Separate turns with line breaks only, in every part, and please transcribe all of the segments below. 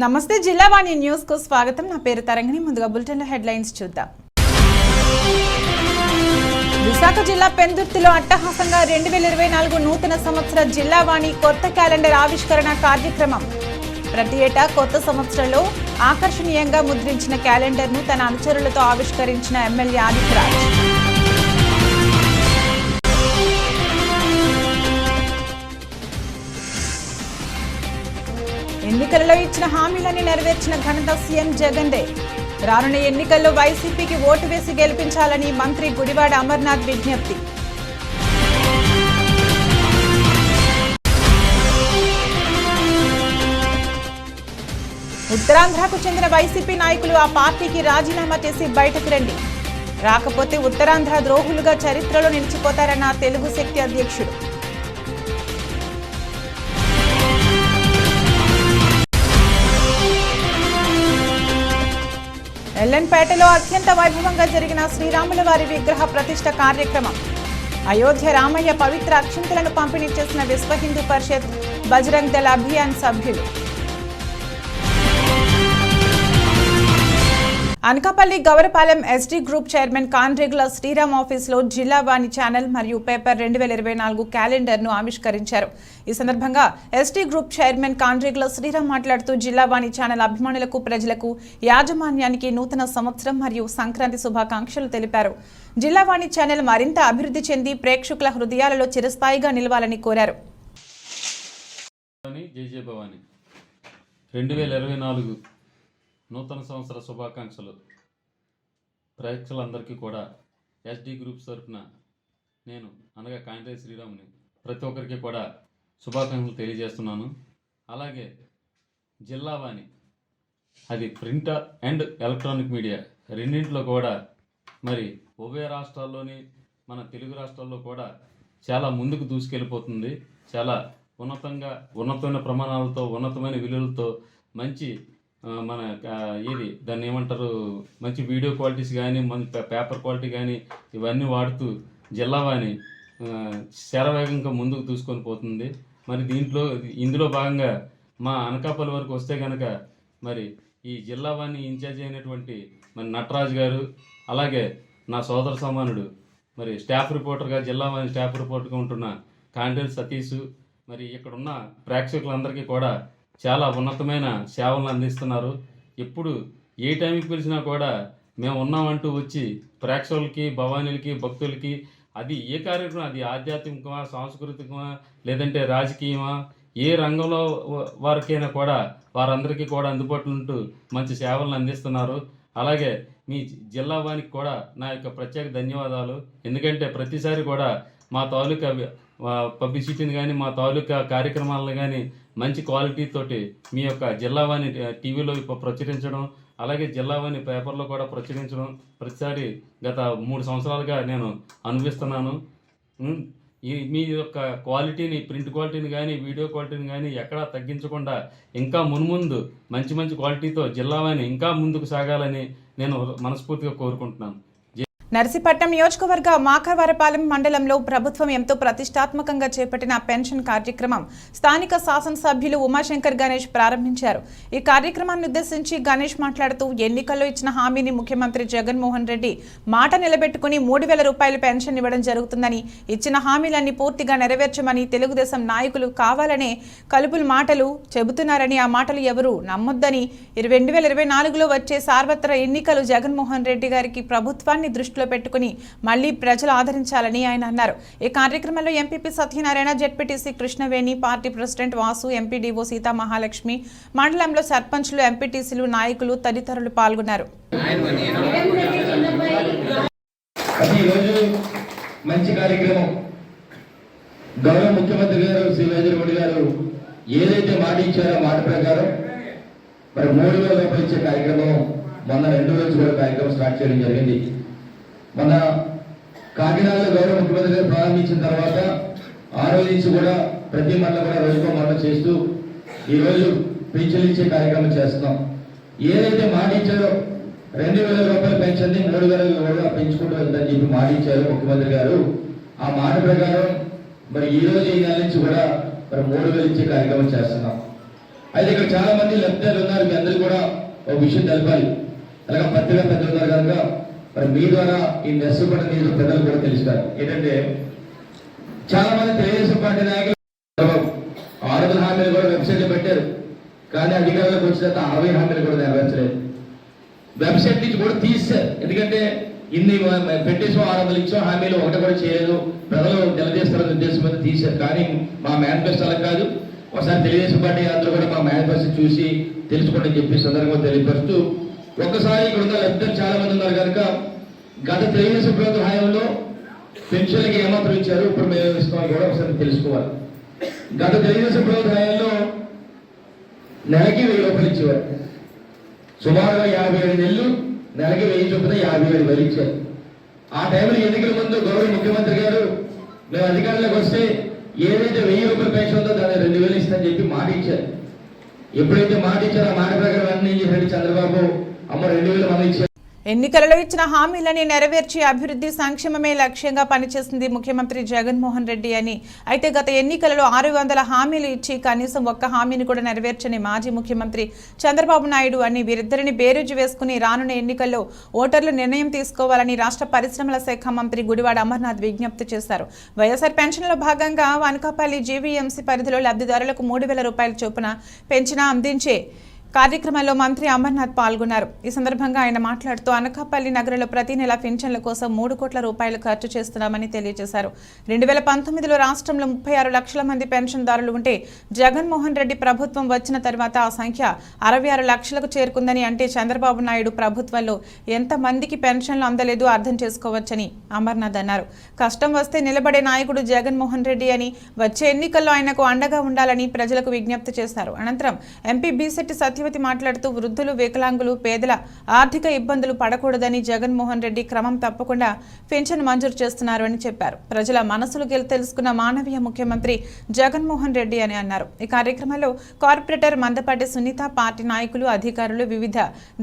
నమస్తే జిల్లావాణి న్యూస్ కు స్వాగతం. నా పేరు తరంగిణి. ముందుగా బులెటిన్ లో హెడ్లైన్స్ చూద్దాం. విశాఖ జిల్లా పెందుర్తిలో అట్టహాసంగా 2024 నూతన సంవత్సర జిల్లావాణి కొత్త క్యాలెండర్ ఆవిష్కరణ కార్యక్రమం. ప్రతి ఏటా కొత్త సంవత్సరంలో ఆకర్షణీయంగా ముద్రించిన క్యాలెండర్ ను తన అనుచరులతో ఆవిష్కరించిన ఎమ్మెల్యే ఆదిత్యరాజ్. ఎన్నికలలో ఇచ్చిన హామీలన్నీ నెరవేర్చిన ఘనత సీఎం జగన్దే. రానున్న ఎన్నికల్లో వైసీపీకి ఓటు వేసి గెలిపించాలని మంత్రి గుడివాడ అమర్నాథ్ విజ్ఞప్తి. ఉత్తరాంధ్రకు చెందిన వైసీపీ నాయకులు ఆ పార్టీకి రాజీనామా చేసి బయటకు రండి, రాకపోతే ఉత్తరాంధ్ర ద్రోహులుగా చరిత్రలో నిలిచిపోతారన్న తెలుగు శక్తి అధ్యక్షుడు. ఎల్ఎన్పేటలో అత్యంత వైభవంగా జరిగిన శ్రీరాముల వారి విగ్రహ ప్రతిష్ఠ కార్యక్రమం. అయోధ్య రామయ్య పవిత్ర అక్షింతలను పంపిణీ చేసిన విశ్వ హిందూ పరిషత్, బజరంగ్ దళ అభియాన్ సభ్యులు. Anakapalli Gourapalem SD group chairman Kanregula Sriram ఆఫీసులో జిల్లావాణి ఛానల్ మరియు పేపర్ 2024 క్యాలెండర్ ను ఆవిష్కరించారు. ఈ సందర్భంగా SD group chairman Kanregula Sriram మాట్లాడుతూ జిల్లావాణి ఛానల్ అభిమానులకు, ప్రజలకు, యాజమాన్యానికి నూతన సంవత్సరం మరియు సంక్రాంతి శుభాకాంక్షలు తెలిపారు. జిల్లావాణి ఛానల్ మరింత అభివృద్ధి చెంది ప్రేక్షకుల హృదయాలలో చిరస్థాయిగా నిలవాలని కోరారు.
2024 నూతన సంవత్సర శుభాకాంక్షలు ప్రేక్షకులందరికీ కూడా ఎస్డీ గ్రూప్స్ తరఫున నేను అనగా కాండ్రే శ్రీరాముని ప్రతి ఒక్కరికి కూడా శుభాకాంక్షలు తెలియజేస్తున్నాను. అలాగే జిల్లావాణి అది ప్రింట్ అండ్ ఎలక్ట్రానిక్ మీడియా రెండింటిలో కూడా మరి ఉభయ రాష్ట్రాల్లోని మన తెలుగు రాష్ట్రాల్లో కూడా చాలా ముందుకు దూసుకెళ్ళిపోతుంది. చాలా ఉన్నతమైన ప్రమాణాలతో, ఉన్నతమైన విలువలతో, మంచి మన దాన్ని ఏమంటారు, మంచి వీడియో క్వాలిటీస్ కానీ, మంచి పేపర్ క్వాలిటీ కానీ ఇవన్నీ వాడుతూ జిల్లావాణి శరవేగంగా ముందుకు దూసుకొని పోతుంది. మరి ఇందులో భాగంగా మా అనకాపల్లి వరకు వస్తే కనుక మరి ఈ జిల్లావాణి ఇన్ఛార్జ్ అయినటువంటి మరి నటరాజు గారు, అలాగే నా సోదర సమానుడు మరి స్టాఫ్ రిపోర్టర్గా, జిల్లావాణి స్టాఫ్ రిపోర్టర్గా ఉంటున్న కాండేల్ సతీష్, మరి ఇక్కడున్న ప్రేక్షకులందరికీ కూడా చాలా ఉన్నతమైన సేవలను అందిస్తున్నారు. ఎప్పుడు ఏ టైంకి పిలిచినా కూడా మేము ఉన్నామంటూ వచ్చి ప్రేక్షకులకి, భవానీలకి, భక్తులకి అది ఏ కార్యక్రమం, అది ఆధ్యాత్మికమా, సాంస్కృతికమా, లేదంటే రాజకీయమా, ఏ రంగంలో వారికైనా కూడా వారందరికీ కూడా అందుబాటులో ఉంటూ మంచి సేవలను అందిస్తున్నారు. అలాగే మీ జిల్లావానికి కూడా నా యొక్క ప్రత్యేక ధన్యవాదాలు. ఎందుకంటే ప్రతిసారి కూడా మా తాలూకా పబ్లిసిటీని కానీ, మా తాలూకా కార్యక్రమాలను కానీ మంచి క్వాలిటీతోటి మీ యొక్క జిల్లావాణి టీవీలో ప్రచురించడం, అలాగే జిల్లావాణి పేపర్లో కూడా ప్రచురించడం ప్రతిసారి గత 3 సంవత్సరాలుగా నేను అనుభవిస్తున్నాను. మీ యొక్క క్వాలిటీని, ప్రింట్ క్వాలిటీని కానీ, వీడియో క్వాలిటీని కానీ ఎక్కడా తగ్గించకుండా ఇంకా మున్ముందు మంచి క్వాలిటీతో జిల్లావాణి ఇంకా ముందుకు సాగాలని నేను మనస్ఫూర్తిగా కోరుకుంటున్నాను.
నర్సీపట్నం నియోజకవర్గ మాకవరపాలెం మండలంలో ప్రభుత్వం ఎంతో ప్రతిష్టాత్మకంగా చేపట్టిన పెన్షన్ కార్యక్రమం స్థానిక శాసనసభ్యులు ఉమాశంకర్ గణేష్ ప్రారంభించారు. ఈ కార్యక్రమాన్ని ఉద్దేశించి గణేష్ మాట్లాడుతూ ఎన్నికల్లో ఇచ్చిన హామీని ముఖ్యమంత్రి జగన్మోహన్ రెడ్డి మాట నిలబెట్టుకుని 3,000 రూపాయలు పెన్షన్ ఇవ్వడం జరుగుతుందని, ఇచ్చిన హామీలన్నీ పూర్తిగా నెరవేర్చమని తెలుగుదేశం నాయకులు కావాలనే కలుపులు మాటలు చెబుతున్నారని, ఆ మాటలు ఎవరు నమ్మొద్దని, 2024లో వచ్చే సార్వత్రిక ఎన్నికలు జగన్మోహన్ రెడ్డి గారికి ప్రభుత్వాన్ని దృష్టి పెట్టుకుని మళ్లీ ప్రజలు ఆదరించాలని ఆయన అన్నారు. ఈ కార్యక్రమంలో MPP Satyanarayana, ZPTC Krishnaveni, party president Vasu, MPDO Sita Mahalakshmi, మండలంలో సర్పంచ్లు, ఎంపీటీసీలు, నాయకులు తదితరులు పాల్గొన్నారు.
మంచి కార్యక్రమం గౌరవ ముఖ్యమంత్రి గారు శ్రీ జగన్మోహన్ గారు ఏదైతే మాట ఇచ్చారో మాట ప్రకారం మరి 3,000 రూపాయలు ఇచ్చే కార్యక్రమం మొన్న 2 రోజులు కూడా కార్యక్రమం స్టార్ట్ చేయడం జరిగింది. మన కాకినాడలో గౌరవ ముఖ్యమంత్రి గారు ప్రారంభించిన తర్వాత ఆ రోజు నుంచి కూడా ప్రతి మండలం కూడా రోజుకో మండలం చేస్తూ ఈరోజు పెన్షన్ ఇచ్చే కార్యక్రమం చేస్తున్నాం. ఏదైతే మాట ఇచ్చారో 2,000 రూపాయల పెన్షన్ ని 3,000 పెంచుకుంటూ వెళ్తారని చెప్పి మాట ఇచ్చారు ముఖ్యమంత్రి గారు. ఆ మాట ప్రకారం మరి ఈ రోజు ఈ నెల నుంచి కూడా మరి 3,000 ఇచ్చే కార్యక్రమం చేస్తున్నాం. అయితే ఇక్కడ చాలా మంది లబ్ధిదారులు ఉన్నారు, మీ అందరూ కూడా ఒక విషయం తెలపాలి. అలాగే పత్రికా పెద్దలు ఉన్నారు కనుక మరి మీ ద్వారా ఈ నర్సుపేట నియోజక ప్రజలు కూడా తెలుస్తారు. ఏంటంటే చాలా మంది తెలుగుదేశం పార్టీ నాయకులు 600 హామీలు కూడా వెబ్సైట్ లో పెట్టారు, కానీ అధికారులకు వచ్చిన 60 హామీలు కూడా నెరవేర్చలేదు. వెబ్సైట్ నుంచి కూడా తీశారు, ఎందుకంటే ఇన్ని పెట్టేసాం 600 ఇచ్చాం, హామీలు ఒకటి కూడా చేయలేదు, ప్రజలు నిలదీస్తారనే ఉద్దేశం మీద తీశారు. కానీ మా మేనిఫెస్టో అలా కాదు. ఒకసారి తెలుగుదేశం పార్టీ అందరూ కూడా మా మేనిఫెస్టో చూసి తెలుసుకోండి చెప్పి సందర్భంగా తెలియపరుస్తూ, ఒక్కసారి ఇక్కడ ఉన్న లబ్ధిదారులు చాలా మంది ఉన్నారు కనుక గత తెలుగుదేశం ప్రభుత్వ హయాంలో పెన్షన్లకి ఏమాత్రం ఇచ్చారు, ఇప్పుడు మేము ఇస్తామని కూడా ఒకసారి తెలుసుకోవాలి. గత తెలుగుదేశం ప్రభుత్వ హయాంలో నెలకి 1000 రూపాయలు ఇచ్చేవారు. సుమారుగా 57 నెలలు నెలకి 1000 చొప్పున 57,000 ఇచ్చారు. ఆ టైంలో ఎన్నికల ముందు గౌరవ ముఖ్యమంత్రి గారు మేము అధికారంలోకి వస్తే ఏదైతే 1000 రూపాయల పెన్షన్ ఉందో దాన్ని 2000 ఇస్తామని చెప్పి మాట ఇచ్చారు. ఎప్పుడైతే మాట ఇచ్చారో ఆ మాట ప్రకారం అన్ని చేశాడు చంద్రబాబు. 2000 మంది ఇచ్చారు.
ఎన్నికలలో ఇచ్చిన హామీలని నెరవేర్చి అభివృద్ధి సంక్షేమమే లక్ష్యంగా పనిచేసింది ముఖ్యమంత్రి జగన్మోహన్ రెడ్డి అని. అయితే గత ఎన్నికలలో 600 హామీలు ఇచ్చి కనీసం ఒక్క హామీని కూడా నెరవేర్చని మాజీ ముఖ్యమంత్రి చంద్రబాబు నాయుడు అని వీరిద్దరిని బేరీజు వేసుకుని రానున్న ఎన్నికల్లో ఓటర్లు నిర్ణయం తీసుకోవాలని రాష్ట్ర పరిశ్రమల శాఖ మంత్రి గుడివాడ అమర్నాథ్ విజ్ఞప్తి చేశారు. వైఎస్ఆర్ పెన్షన్లో భాగంగా అనకాపల్లి జీవీఎంసీ పరిధిలో లబ్ధిదారులకు 3,000 రూపాయల చొప్పున పెన్షన్ అందించే కార్యక్రమంలో మంత్రి అమర్నాథ్ పాల్గొన్నారు. ఈ సందర్భంగా ఆయన మాట్లాడుతూ అనకాపల్లి నగరంలో ప్రతి నెల పెన్షన్ల కోసం 3 కోట్ల రూపాయలు ఖర్చు చేస్తున్నామని తెలియజేశారు. 2019లో రాష్ట్రంలో 36 లక్షల మంది పెన్షన్దారులు ఉంటే జగన్మోహన్ రెడ్డి ప్రభుత్వం వచ్చిన తర్వాత ఆ సంఖ్య 66 లక్షలకు చేరుకుందని, అంటే చంద్రబాబు నాయుడు ప్రభుత్వంలో ఎంతమందికి పెన్షన్లు అందలేదో అర్థం చేసుకోవచ్చని అమర్నాథ్ అన్నారు. కష్టం వస్తే నిలబడే నాయకుడు జగన్మోహన్ రెడ్డి అని, వచ్చే ఎన్నికల్లో ఆయనకు అండగా ఉండాలని ప్రజలకు విజ్ఞప్తి చేశారు. అనంతరం ఎంపీ బీసెట్టి సత్యవతి మాట్లాడుతూ వృద్ధులు, వికలాంగులు, పేదల ఆర్థిక ఇబ్బందులు పడకూడదని జగన్మోహన్ రెడ్డి క్రమం తప్పకుండా పెన్షన్ మంజూరు చేస్తున్నారు అని చెప్పారు. ప్రజల మనసులు తెలుసుకున్న మానవీయ ముఖ్యమంత్రి జగన్మోహన్ రెడ్డి అని అన్నారు. ఈ కార్యక్రమంలో కార్పొరేటర్ మందపాటి సునీత, పార్టీ నాయకులు, అధికారులు, వివిధ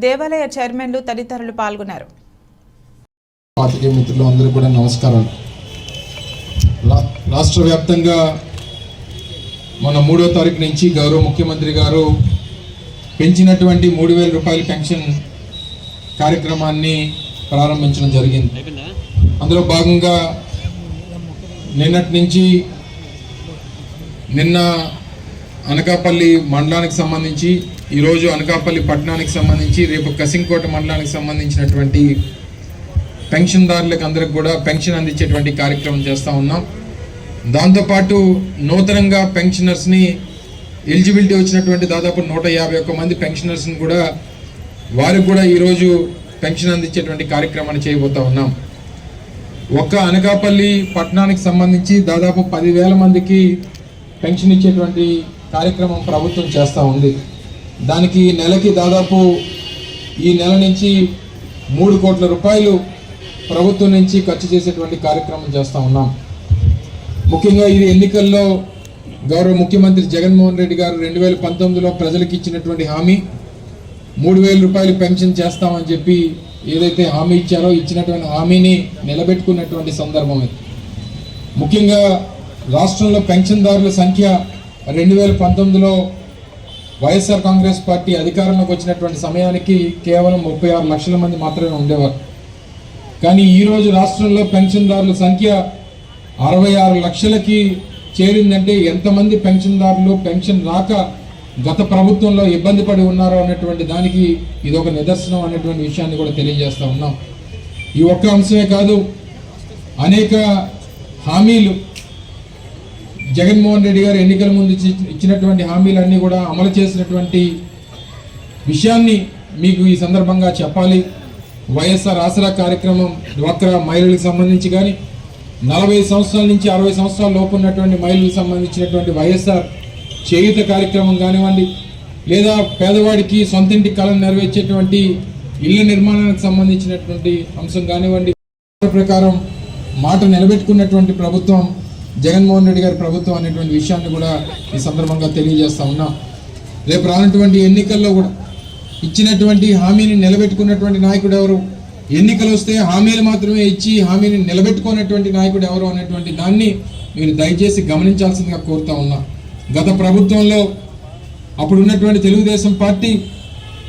దేవాలయ చైర్మన్లు తదితరులు పాల్గొన్నారు.
మిత్రులందరూ కూడా నమస్కారం. రాష్ట్ర వ్యాప్తంగా మన 3వ తారీఖు నుంచి గౌరవ ముఖ్యమంత్రి గారు పెంచినటువంటి 3,000 రూపాయల పెన్షన్ కార్యక్రమాన్ని ప్రారంభించడం జరిగింది. అందులో భాగంగా నిన్నటి నుంచి నిన్న అనకాపల్లి మండలానికి సంబంధించి, ఈరోజు అనకాపల్లి పట్టణానికి సంబంధించి, రేపు కసింకోట మండలానికి సంబంధించినటువంటి పెన్షన్దారులకు అందరికి కూడా పెన్షన్ అందించేటువంటి కార్యక్రమం చేస్తూ ఉన్నాం. దాంతోపాటు నూతనంగా పెన్షనర్స్ని ఎలిజిబిలిటీ వచ్చినటువంటి దాదాపు 151 మంది పెన్షనర్స్ని కూడా వారికి కూడా ఈరోజు పెన్షన్ అందించేటువంటి కార్యక్రమాన్ని చేయబోతా ఉన్నాం. ఒక్క అనకాపల్లి పట్టణానికి సంబంధించి దాదాపు 10,000 మందికి పెన్షన్ ఇచ్చేటువంటి కార్యక్రమం ప్రభుత్వం చేస్తూ ఉంది. దానికి నెలకి దాదాపు ఈ నెల నుంచి 3 కోట్ల రూపాయలు ప్రభుత్వం నుంచి ఖర్చు చేసేటువంటి కార్యక్రమం చేస్తూ ఉన్నాం. ముఖ్యంగా ఇది ఎన్నికల్లో గౌరవ ముఖ్యమంత్రి జగన్మోహన్ రెడ్డి గారు 2019లో ప్రజలకు ఇచ్చినటువంటి హామీ 3,000 రూపాయలు పెన్షన్ చేస్తామని చెప్పి ఏదైతే హామీ ఇచ్చారో ఇచ్చినటువంటి హామీని నిలబెట్టుకున్నటువంటి సందర్భం ఇది. ముఖ్యంగా రాష్ట్రంలో పెన్షన్దారుల సంఖ్య 2019లో వైఎస్ఆర్ కాంగ్రెస్ పార్టీ అధికారంలోకి వచ్చినటువంటి సమయానికి కేవలం 36 లక్షల మంది మాత్రమే ఉండేవారు. కానీ ఈరోజు రాష్ట్రంలో పెన్షన్దారుల సంఖ్య 66 లక్షలకి చేరిందంటే ఎంతమంది పెన్షన్దారులు పెన్షన్ రాక గత ప్రభుత్వంలో ఇబ్బంది పడి ఉన్నారో అన్నటువంటి దానికి ఇది ఒక నిదర్శనం అనేటువంటి విషయాన్ని కూడా తెలియజేస్తూ ఉన్నాం. ఈ ఒక్క అంశమే కాదు, అనేక హామీలు జగన్మోహన్ రెడ్డి గారు ఎన్నికల ముందు ఇచ్చినటువంటి హామీలన్నీ కూడా అమలు చేసినటువంటి విషయాన్ని మీకు ఈ సందర్భంగా చెప్పాలి. వైఎస్ఆర్ ఆసరా కార్యక్రమం డ్వాక్రా మహిళలకు సంబంధించి కానీ, 40 సంవత్సరాల నుంచి 60 సంవత్సరాల లోపు ఉన్నటువంటి మహిళలకు సంబంధించినటువంటి వైఎస్ఆర్ చేయూత కార్యక్రమం కానివ్వండి, లేదా పేదవాడికి సొంతింటి కళను నెరవేర్చేటువంటి ఇళ్ల నిర్మాణానికి సంబంధించినటువంటి అంశం కానివ్వండి, ప్రకారం మాట నిలబెట్టుకున్నటువంటి ప్రభుత్వం జగన్మోహన్ రెడ్డి గారి ప్రభుత్వం అనేటువంటి విషయాన్ని కూడా ఈ సందర్భంగా తెలియజేస్తా ఉన్నాం. రేపు రానటువంటి ఎన్నికల్లో కూడా ఇచ్చినటువంటి హామీని నిలబెట్టుకున్నటువంటి నాయకుడు ఎవరు, ఎన్నికలు వస్తే హామీలు మాత్రమే ఇచ్చి హామీని నిలబెట్టుకున్నటువంటి నాయకుడు ఎవరు అనేటువంటి దాన్ని మీరు దయచేసి గమనించాల్సిందిగా కోరుతా ఉన్నా. గత ప్రభుత్వంలో అప్పుడు ఉన్నటువంటి తెలుగుదేశం పార్టీ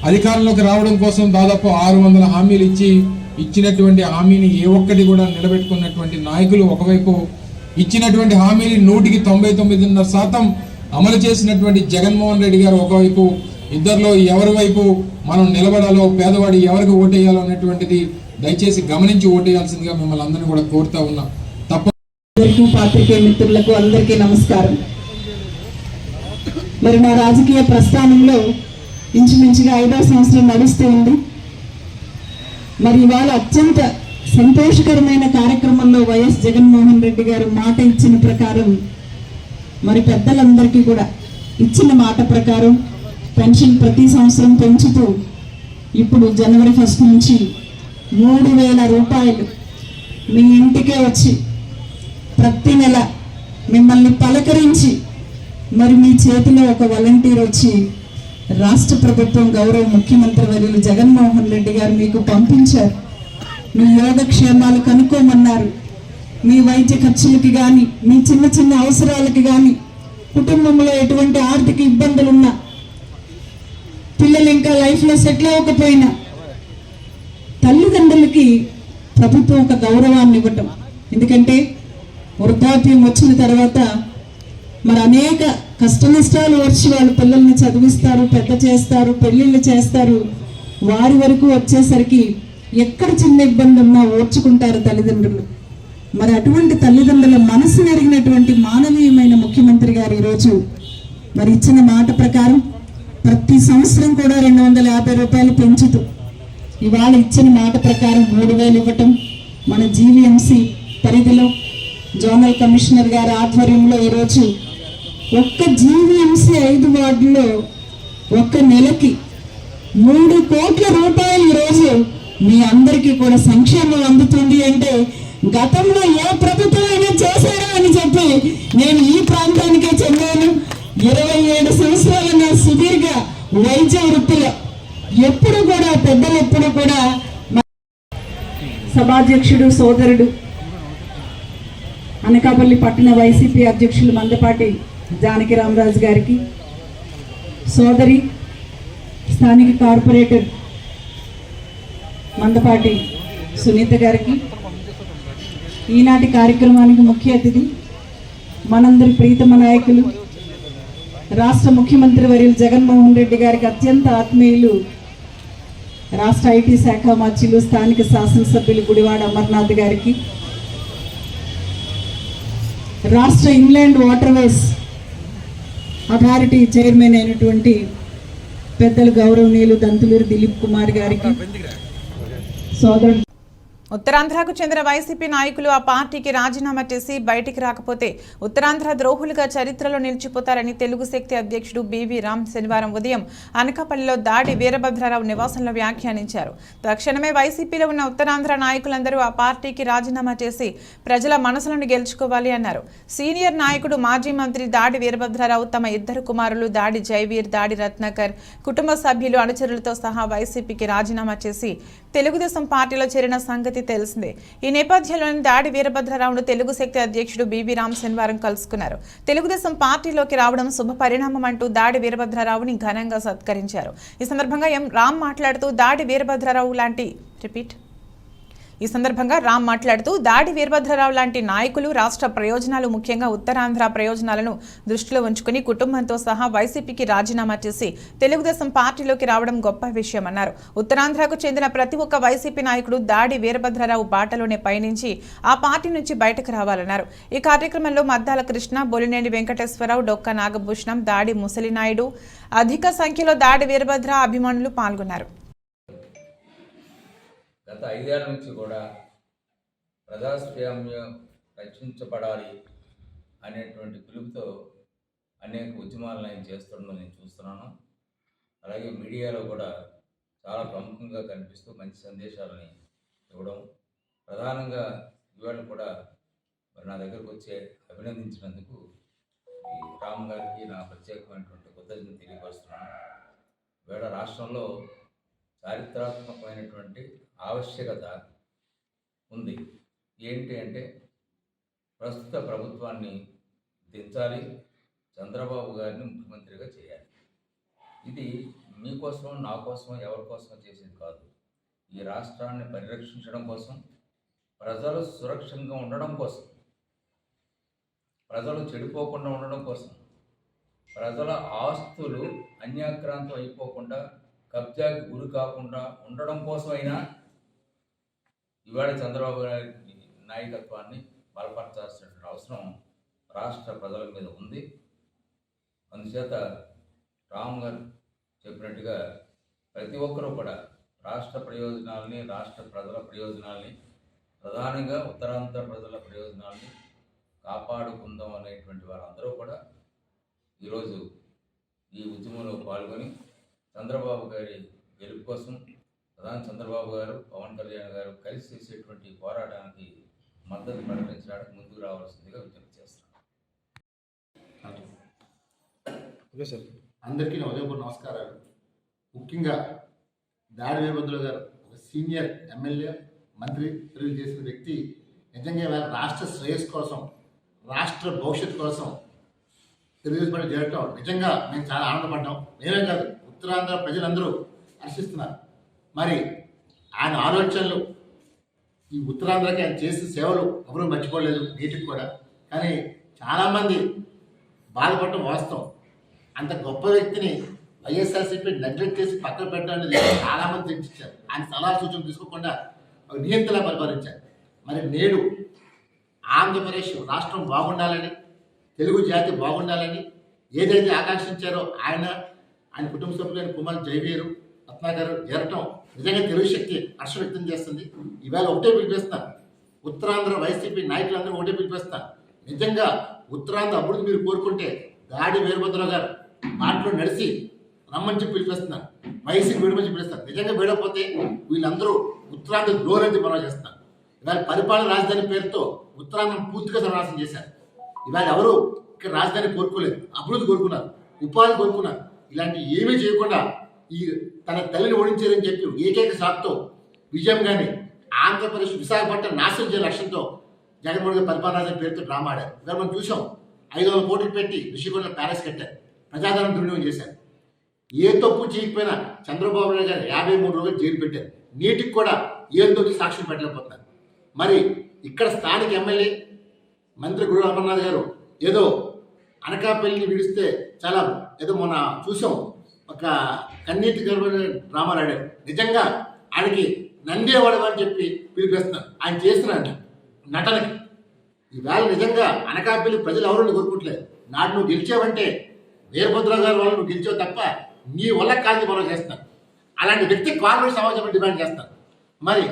అధికారంలోకి రావడం కోసం దాదాపు 600 హామీలు ఇచ్చినటువంటి హామీని ఏ ఒక్కటి కూడా నిలబెట్టుకున్నటువంటి నాయకులు ఒకవైపు, ఇచ్చినటువంటి హామీని 199.5% అమలు చేసినటువంటి జగన్మోహన్ రెడ్డి గారు ఒకవైపు, ఇద్దరిలో ఎవరి వైపు మనం నిలబడాలో, పేదవాడి ఎవరికి ఓటేయాలో అనేటువంటిది దయచేసి గమనించి ఓటేయాల్సిందిగా మిమ్మల్ని అందరినీ కూడా కోరుతా ఉన్నా.
పాత్రికేయ మిత్రులకు అందరికీ నమస్కారం. మరి నా రాజకీయ ప్రస్థానంలో ఇంచుమించుగా 5వ సంవత్సరం నడుస్తూ ఉంది. మరి ఇవాళ అత్యంత సంతోషకరమైన కార్యక్రమంలో వైఎస్ జగన్మోహన్ రెడ్డి గారు మాట ఇచ్చిన ప్రకారం, మరి పెద్దలందరికీ కూడా ఇచ్చిన మాట ప్రకారం పెన్షన్ ప్రతి సంవత్సరం పెంచుతూ ఇప్పుడు జనవరి 1 నుంచి 3,000 రూపాయలు మీ ఇంటికే వచ్చి ప్రతి నెల మిమ్మల్ని పలకరించి, మరి మీ చేతిలో ఒక వాలంటీర్ వచ్చి రాష్ట్ర ప్రభుత్వం గౌరవ ముఖ్యమంత్రి వర్యులు జగన్మోహన్ రెడ్డి గారు మీకు పంపించారు. మీ యోగక్షేమాలు కనుక్కోమన్నారు. మీ వైద్య ఖర్చులకి కానీ, మీ చిన్న చిన్న అవసరాలకి కానీ, కుటుంబంలో ఎటువంటి ఆర్థిక ఇబ్బందులున్నా, పిల్లలు ఇంకా లైఫ్లో సెటిల్ అవ్వకపోయినా, తల్లిదండ్రులకి ప్రభుత్వం ఒక గౌరవాన్ని ఇవ్వటం. ఎందుకంటే వృద్ధాప్యం వచ్చిన తర్వాత మరి అనేక కష్ట నష్టాలు వచ్చి వాళ్ళు పిల్లల్ని చదివిస్తారు, పెద్ద చేస్తారు, పెళ్ళిళ్ళు చేస్తారు. వారి వరకు వచ్చేసరికి ఎక్కడ చిన్న ఇబ్బంది ఉన్నా ఓర్చుకుంటారు తల్లిదండ్రులు. మరి అటువంటి తల్లిదండ్రుల మనసు ఎరిగినటువంటి మానవీయమైన ముఖ్యమంత్రి గారు ఈరోజు మరి ఇచ్చిన మాట ప్రకారం ప్రతి సంవత్సరం కూడా 250 రూపాయలు పెంచుతూ ఇవాళ ఇచ్చిన మాట ప్రకారం 3,000 ఇవ్వటం, మన జీవీఎంసీ పరిధిలో జోనల్ కమిషనర్ గారి ఆధ్వర్యంలో ఈరోజు ఒక్క జీవీఎంసీ 5 వార్డుల్లో ఒక్క నెలకి 3 కోట్ల రూపాయలు ఈరోజు మీ అందరికీ కూడా సంక్షేమం అందుతుంది. అంటే గతంలో ఏ ప్రభుత్వం అయినా చేశారా అని చెప్పి నేను ఈ ప్రాంతానికే చెందాను. 27 సంవత్సరాల నా సుదీర్ఘ వైద్య వృత్తిలో ఎప్పుడు కూడా పెద్దలు ఎప్పుడు కూడా సభాధ్యక్షుడు సోదరుడు అనకాపల్లి పట్టణ వైసీపీ అధ్యక్షులు మందపాటి జానకి రామరాజు గారికి, సోదరి స్థానిక కార్పొరేటర్ మందపాటి సునీత గారికి, ఈనాటి కార్యక్రమానికి ముఖ్య అతిథి మనందరి ప్రీతమ నాయకులు రాష్ట్ర ముఖ్యమంత్రి వర్యులు జగన్మోహన్ రెడ్డి గారికి అత్యంత ఆత్మీయులు రాష్ట్ర ఐటీ శాఖ మంత్రులు స్థానిక శాసనసభ్యులు గుడివాడ అమర్నాథ్ గారికి, రాష్ట్ర ఇన్లాండ్ వాటర్వేస్ అథారిటీ చైర్మన్ అయినటువంటి పెద్దలు గౌరవనీయులు దంతులూరు దిలీప్ కుమార్ గారికి, సోదరుడు
ఉత్తరాంధ్రకు చెందిన వైసీపీ నాయకులు ఆ పార్టీకి రాజీనామా చేసి బయటికి రాకపోతే ఉత్తరాంధ్ర ద్రోహులుగా చరిత్రలో నిలిచిపోతారని తెలుగు శక్తి అధ్యక్షుడు బివి రామ్ శనివారం ఉదయం అనకాపల్లిలో దాడి వీరభద్రరావు నివాసంలో వ్యాఖ్యానించారు. తక్షణమే వైసీపీలో ఉన్న ఉత్తరాంధ్ర నాయకులందరూ ఆ పార్టీకి రాజీనామా చేసి ప్రజల మనసులను గెలుచుకోవాలి అన్నారు. సీనియర్ నాయకుడు మాజీ మంత్రి దాడి వీరభద్రరావు తమ 2 కుమారులు దాడి జైవీర్, దాడి రత్నాకర్ కుటుంబ సభ్యులు అనుచరులతో సహా వైసీపీకి రాజీనామా చేసి తెలుగుదేశం పార్టీలో చేరిన సంగతి తెలిసిందే. ఈ నేపథ్యంలోని దాడి వీరభద్రరావును తెలుగు శక్తి అధ్యక్షుడు బివి రామ్ శనివారం కలుసుకున్నారు. తెలుగుదేశం పార్టీలోకి రావడం శుభ పరిణామం అంటూ దాడి వీరభద్రరావుని ఘనంగా సత్కరించారు. ఈ సందర్భంగా రామ్ మాట్లాడుతూ దాడి వీరభద్రరావు లాంటి నాయకులు రాష్ట్ర ప్రయోజనాలు, ముఖ్యంగా ఉత్తరాంధ్ర ప్రయోజనాలను దృష్టిలో ఉంచుకుని కుటుంబంతో సహా వైసీపీకి రాజీనామా చేసి తెలుగుదేశం పార్టీలోకి రావడం గొప్ప విషయమన్నారు. ఉత్తరాంధ్రకు చెందిన ప్రతి ఒక్క వైసీపీ నాయకుడు దాడి వీరభద్రరావు బాటలోనే పయనించి ఆ పార్టీ నుంచి బయటకు రావాలన్నారు. ఈ కార్యక్రమంలో మద్దాల కృష్ణ, బొలినేని వెంకటేశ్వరరావు, డొక్క నాగభూషణం, దాడి ముసలినాయుడు, అధిక సంఖ్యలో దాడి వీరభద్ర అభిమానులు పాల్గొన్నారు.
గత 5 ఏళ్ల నుంచి కూడా ప్రజాస్వామ్యం రక్షించబడాలి అనేటువంటి పిలుపుతో అనేక ఉద్యమాలను ఆయన చేస్తుండడం నేను చూస్తున్నాను. అలాగే మీడియాలో కూడా చాలా ప్రముఖంగా కనిపిస్తూ మంచి సందేశాలని ఇవ్వడం, ప్రధానంగా ఇవాళ కూడా మరి నా దగ్గరకు వచ్చి అభినందించినందుకు ఈ రామ్ గారికి నా ప్రత్యేకమైనటువంటి కృతజ్ఞతలు తెలియపరుస్తున్నాను. ఇవాళ రాష్ట్రంలో చారిత్రాత్మకమైనటువంటి ఆవశ్యకత ఉంది. ఏంటి అంటే ప్రస్తుత ప్రభుత్వాన్ని దించాలి, చంద్రబాబు గారిని ముఖ్యమంత్రిగా చేయాలి. ఇది మీకోసం, నా కోసం, ఎవరి కోసం చేసేది కాదు. ఈ రాష్ట్రాన్ని పరిరక్షించడం కోసం, ప్రజలు సురక్షితంగా ఉండడం కోసం, ప్రజలు చెడిపోకుండా ఉండడం కోసం, ప్రజల ఆస్తులు అన్యాక్రాంతం అయిపోకుండా, కబ్జాకి గురి కాకుండా ఉండడం కోసమైనా ఇవాళ చంద్రబాబు గారి నాయకత్వాన్ని బలపరచాల్సిన అవసరం రాష్ట్ర ప్రజల మీద ఉంది. అందుచేత రామ్ గారు చెప్పినట్టుగా ప్రతి ఒక్కరూ కూడా రాష్ట్ర ప్రయోజనాలని, రాష్ట్ర ప్రజల ప్రయోజనాలని, ప్రధానంగా ఉత్తరాంధ్ర ప్రజల ప్రయోజనాలని కాపాడుకుందాం అనేటువంటి వారందరూ కూడా ఈరోజు ఈ ఉద్యమంలో పాల్గొని చంద్రబాబు గారి గెలుపు కోసం ప్రధాని చంద్రబాబు గారు, పవన్ కళ్యాణ్ గారు కలిసి చేసేటువంటి పోరాటానికి మద్దతు ప్రకటించడానికి ముందుకు రావాల్సిందిగా విజ్ఞప్తి చేస్తున్నాను.
అందరికీ నా ఉదయపూర్వ నమస్కారాలు. ముఖ్యంగా దాడి వీరభద్రులు గారు ఒక సీనియర్ ఎమ్మెల్యే, మంత్రి చేసిన వ్యక్తి నిజంగా వారి రాష్ట్ర శ్రేయస్సు కోసం, రాష్ట్ర భవిష్యత్తు కోసం తెలుగుదేశం పార్టీ చేయటం నిజంగా మేము చాలా ఆనందపడ్డాం. మేమే కాదు, ఉత్తరాంధ్ర ప్రజలందరూ హర్షిస్తున్నారు. మరి ఆయన ఆలోచనలు, ఈ ఉత్తరాంధ్రకి ఆయన చేసిన సేవలు ఎవరూ మర్చిపోలేదు నేటికి కూడా. కానీ చాలామంది బాధపడటం వాస్తవం. అంత గొప్ప వ్యక్తిని వైఎస్ఆర్సీపీ నెగ్లెక్ట్ చేసి పక్కన పెట్టడానికి చాలామంది తెచ్చిచ్చారు. ఆయన సలహా సూచనలు తీసుకోకుండా నియంత్రణ పరిపాలించారు. మరి నేడు ఆంధ్రప్రదేశ్ రాష్ట్రం బాగుండాలని, తెలుగు జాతి బాగుండాలని ఏదైతే ఆకాంక్షించారో ఆయన కుటుంబ సభ్యులైన కుమార్ జయవీరు, రత్నాకర్ చేరటం నిజంగా తెలుగు శక్తి హర్షం వ్యక్తం చేస్తుంది. ఈవేళ ఒకటే పిలిపిస్తాను, ఉత్తరాంధ్ర వైసీపీ నాయకులందరూ ఒకటే పిలిపిస్తాను. నిజంగా ఉత్తరాంధ్ర అభివృద్ధి మీరు కోరుకుంటే దాడి వీరభద్రరావు గారు మాటలో నడిచి రమ్మని చెప్పి పిలిపిస్తున్నారు, వైసీపీ వీడమని చెప్పి పిలుస్తారు. నిజంగా వీడకపోతే వీళ్ళందరూ ఉత్తరాంధ్ర ద్రోహులని మనం చేస్తున్నారు. ఇవాళ పరిపాలన రాజధాని పేరుతో ఉత్తరాంధ్రం పూర్తిగా సర్వనాశనం చేశారు. ఇవాళ ఎవరు ఇక్కడ రాజధాని కోరుకోలేదు, అభివృద్ధి కోరుకున్నారు, ఉపాధి కోరుకున్నారు. ఇలాంటి ఏమీ చేయకుండా ఈ తన తల్లిని ఓడించారని చెప్పి ఏకైక సాకుతో విజయం కానీ ఆంధ్రప్రదేశ్ విశాఖపట్నం నాశనం చేయ లక్ష్యంతో జగన్మోహన్ గారి పరిపాలన రాజధాని పేరుతో డ్రామా ఆడారు. ఇవాళ మనం చూసాం, 500 కోట్లు పెట్టి ఋషికొండలో ప్యాలెస్ కట్టారు, ప్రజాధనం దుర్వినియోగం చేశారు. ఏ తప్పు చేయకపోయినా చంద్రబాబు నాయుడు గారు 53 రోజులు జైలు పెట్టారు. నీటికి కూడా ఏదో సాక్ష్యం పెట్టలేకపోతున్నారు. మరి ఇక్కడ స్థానిక ఎమ్మెల్యే మంత్రి గురు అమర్నాథ్ గారు ఏదో అనకాపల్లిని విడిస్తే చాలా ఏదో మొన్న చూసాం, ఒక కన్నీటి గర్భమైన డ్రామాలు ఆడారు. నిజంగా ఆయనకి నందేవాడు అని చెప్పి పిలిపిస్తున్నారు. ఆయన చేస్తున్నారు నటనకి. ఈవేళ నిజంగా అనకాపల్లి ప్రజలు ఎవరు కోరుకుంటలేదు. నాడు నువ్వు గెలిచావంటే వీరభద్రరావు గారి వాళ్ళు నువ్వు గెలిచావు తప్ప నీ వల్ల కాదు మనం చేస్తాను. అలాంటి వ్యక్తి కార్పొరేట్ సమాజం డిమాండ్ చేస్తాను. మరి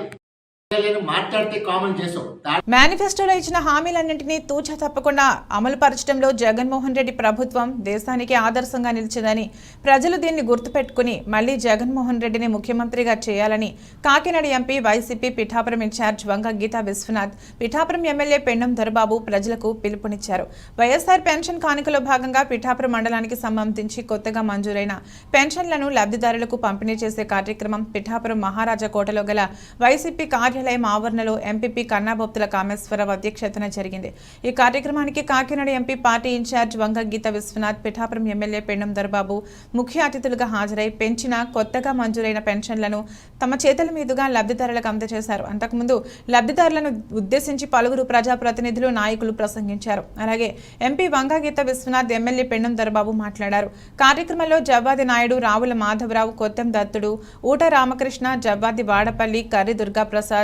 మాట్లాడితే కామన్ చేసాం.
మేనిఫెస్టోలో ఇచ్చిన హామీలన్నింటినీ తూచా తప్పకుండా అమలు పరచడంలో జగన్మోహన్ రెడ్డి ప్రభుత్వం దేశానికి ఆదర్శంగా నిలిచిందని, ప్రజలు దీన్ని గుర్తుపెట్టుకుని మళ్లీ జగన్మోహన్ రెడ్డిని ముఖ్యమంత్రిగా చేయాలని Kakinada MP YCP Pithapuram in charge Vanga Geetha Vishwanath, Pithapuram MLA Pendem Dorababu ప్రజలకు పిలుపునిచ్చారు. వైఎస్ఆర్ పెన్షన్ కానుకలో భాగంగా పిఠాపురం మండలానికి సంబంధించి కొత్తగా మంజూరైన పెన్షన్లను లబ్ధిదారులకు పంపిణీ చేసే కార్యక్రమం పిఠాపురం మహారాజా కోటలో గల వైసీపీ కార్యాలయం ఆవరణలో ఎంపీపీ కన్నాబొత్తుల కామేశ్వరరావు అధ్యక్షతన జరిగింది. ఈ కార్యక్రమానికి కాకినాడ ఎంపీ పార్టీ ఇన్ఛార్జ్ వంగ గీత విశ్వనాథ్, పిఠాపురం ఎమ్మెల్యే పెండం దొరబాబు ముఖ్య అతిథులుగా హాజరై పెంచిన కొత్తగా మంజూరైన పెన్షన్లను తమ చేతుల మీదుగా లబ్ధిదారులకు అందజేశారు. అంతకుముందు లబ్ధిదారులను ఉద్దేశించి పలువురు ప్రజాప్రతినిధులు, నాయకులు ప్రసంగించారు. అలాగే ఎంపీ వంగ గీత విశ్వనాథ్, ఎమ్మెల్యే పెండం దొరబాబు మాట్లాడారు. కార్యక్రమంలో జవ్వాది నాయుడు, రావుల మాధవరావు, కొత్తం దత్తుడు, ఊట రామకృష్ణ, జవ్వాది వాడపల్లి, కర్రి దుర్గాప్రసాద్,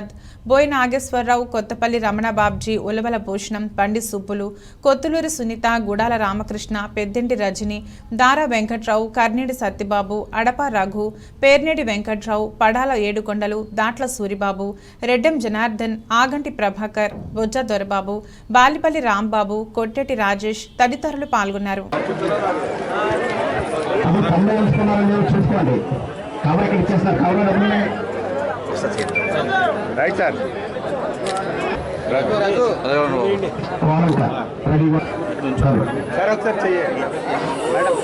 బోయి నాగేశ్వరరావు, కొత్తపల్లి రమణ బాబ్జీ, ఉలవల భూషణం, పండి సుబ్బులు, కొత్తులూరి సునీత, గుడాల రామకృష్ణ, పెద్దింటి రజని, దారా వెంకట్రావు, కర్నేడి సత్యబాబు, అడప రఘు, పేర్నేడి వెంకట్రావు, పడాల ఏడుకొండలు, దాట్ల సూరిబాబు, రెడ్డెం జనార్దన్, ఆగంటి ప్రభాకర్, బొజ్జ దొరబాబు, బాలిపల్లి రాంబాబు, కొట్టెటి రాజేష్ తదితరులు పాల్గొన్నారు.
Right sir. సార్ ఒకసారి చెయ్యండి మేడం.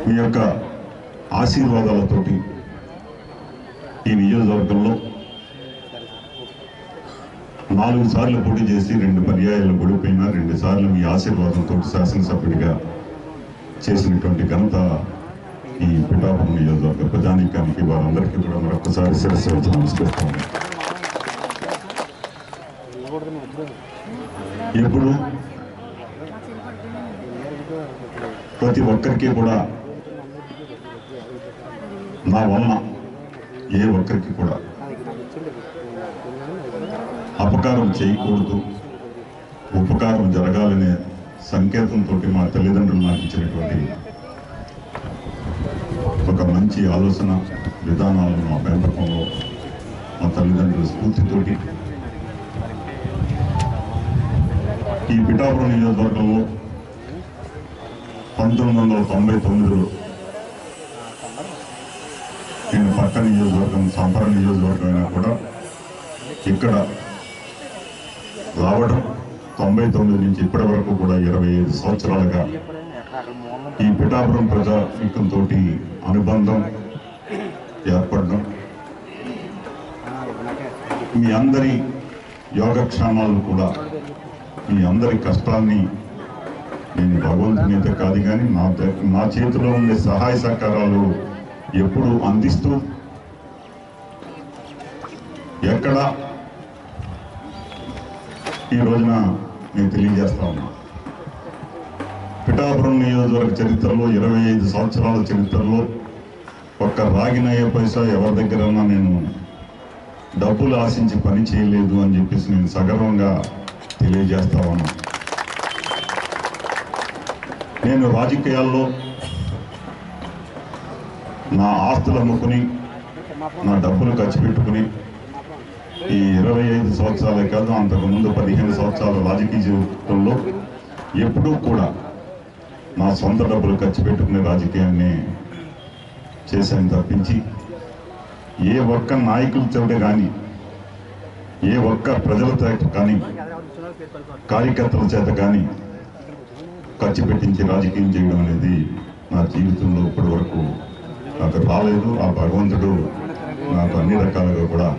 మీ యొక్క ఆశీర్వాదాలతోటి ఈ నియోజకవర్గంలో 4 సార్లు పోటీ చేసి 2 పర్యాయాలు ఓడిపోయినా 2 సార్లు మీ ఆశీర్వాదంతో శాసనసభ్యుడిగా చేసినటువంటి ఘనత ఈ పిఠాపురం నియోజకవర్గ ప్రజానీకానికి వారందరికీ కూడా మరొకసారి శిరస్సు వచ్చి నమస్కరిస్తాను. ఎప్పుడు ప్రతి ఒక్కరికి కూడా నా వలన ఏ ఒక్కరికి కూడా అపకారం చేయకూడదు, ఉపకారం జరగాలనే సంకేతంతో మా తల్లిదండ్రులు నాకు ఇచ్చినటువంటి ఒక మంచి ఆలోచన విధానాలను మా పెంపకంలో మా తల్లిదండ్రుల స్ఫూర్తితోటి ఈ పిఠాపురం నియోజకవర్గంలో 1999లో నేను పక్క నియోజకవర్గం సంపర నియోజకవర్గం అయినా కూడా ఇక్కడ రావడం 99 నుంచి ఇప్పటి వరకు కూడా 25 సంవత్సరాలుగా ఈ పిఠాపురం ప్రజానీకంతో అనుబంధం ఏర్పడడం, మీ అందరి యోగక్షేమాలు కూడా, మీ అందరి కష్టాన్ని నేను భగవంతుని అయితే కాదు కానీ నా చేతిలో ఉండే సహాయ సహకారాలు ఎప్పుడు అందిస్తూ ఎక్కడ ఈ రోజున నేను తెలియజేస్తా ఉన్నా. పిఠాపురం నియోజకవర్గ చరిత్రలో 25 సంవత్సరాల చరిత్రలో ఒక్క రాగినయ్యే పైసా ఎవరి దగ్గరన్నా నేను డబ్బులు ఆశించి పని చేయలేదు అని చెప్పేసి నేను సగర్వంగా తెలియజేస్తా ఉన్నా. నేను రాజకీయాల్లో నా ఆస్తులు అమ్ముకుని నా డబ్బులు ఖర్చు పెట్టుకుని ఈ 25 సంవత్సరాలే కాదు, అంతకుముందు 15 సంవత్సరాల రాజకీయ జీవితంలో ఎప్పుడూ కూడా నా సొంత డబ్బులు ఖర్చు పెట్టుకునే రాజకీయాన్ని చేశాను తప్పించి ఏ ఒక్క నాయకుల చేత కానీ, ఏ ఒక్క ప్రజల చేత కానీ, కార్యకర్తల చేత కానీ ఖర్చు పెట్టించి రాజకీయం చేయడం అనేది నా జీవితంలో ఇప్పటి వరకు నాకు రాలేదు. ఆ భగవంతుడు నాకు అన్ని రకాలుగా కూడా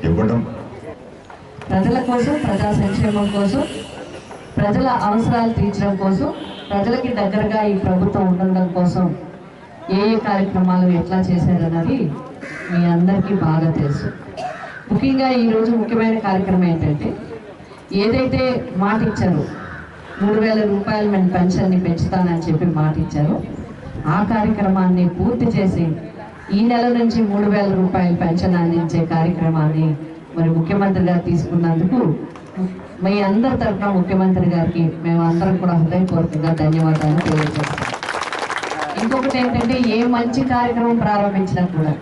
ఇవ్వడం,
ప్రజల కోసం, ప్రజా సంక్షేమం కోసం, ప్రజల అవసరాలు తీర్చడం కోసం, ప్రజలకి దగ్గరగా ఈ ప్రభుత్వం ఉండడం కోసం ఏ కార్యక్రమాలు ఎట్లా చేశారన్నది మీ అందరికీ బాగా తెలుసు. ముఖ్యంగా ఈరోజు ముఖ్యమైన కార్యక్రమం ఏంటంటే, ఏదైతే మాట ఇచ్చారో 3000 రూపాయలు మేము పెన్షన్ని పెంచుతానని చెప్పి మాట ఇచ్చారో ఆ కార్యక్రమాన్ని పూర్తి చేసి ఈ నెల నుంచి 3000 రూపాయల పెన్షన్ అందించే కార్యక్రమాన్ని మరి ముఖ్యమంత్రి గారు తీసుకున్నందుకు మీ అందరి తరఫున ముఖ్యమంత్రి గారికి మేము అందరం కూడా హృదయపూర్వకంగా ధన్యవాదాలు తెలియజేస్తాం. ఇంకొకటి ఏంటంటే, ఏ మంచి కార్యక్రమం ప్రారంభించినా కూడా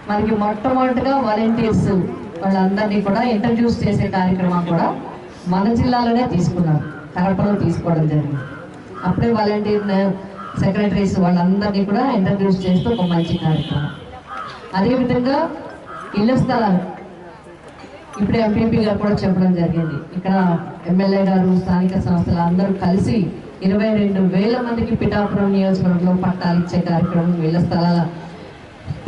మనకి మొట్టమొదటిగా వాలంటీర్స్ వాళ్ళందరినీ కూడా ఇంట్రడ్యూస్ చేసే కార్యక్రమం కూడా మన జిల్లాలోనే తీసుకున్నారు, కడపలో తీసుకోవడం జరిగింది. అప్పుడే వాలంటీర్ సెక్రటరీస్ వాళ్ళందరినీ కూడా ఇంట్రడ్యూస్ చేస్తూ ఒక మంచి కార్యక్రమం. అదేవిధంగా ఇళ్ల స్థలాలు ఇప్పుడే ఎంపీపీ గారు కూడా చెప్పడం జరిగింది. ఇక్కడ ఎమ్మెల్యే గారు, స్థానిక సంస్థలు అందరూ కలిసి 22,000 మందికి పిఠాపురం నియోజకవర్గంలో పట్టాలు ఇచ్చే కార్యక్రమం, ఇళ్ల స్థలాల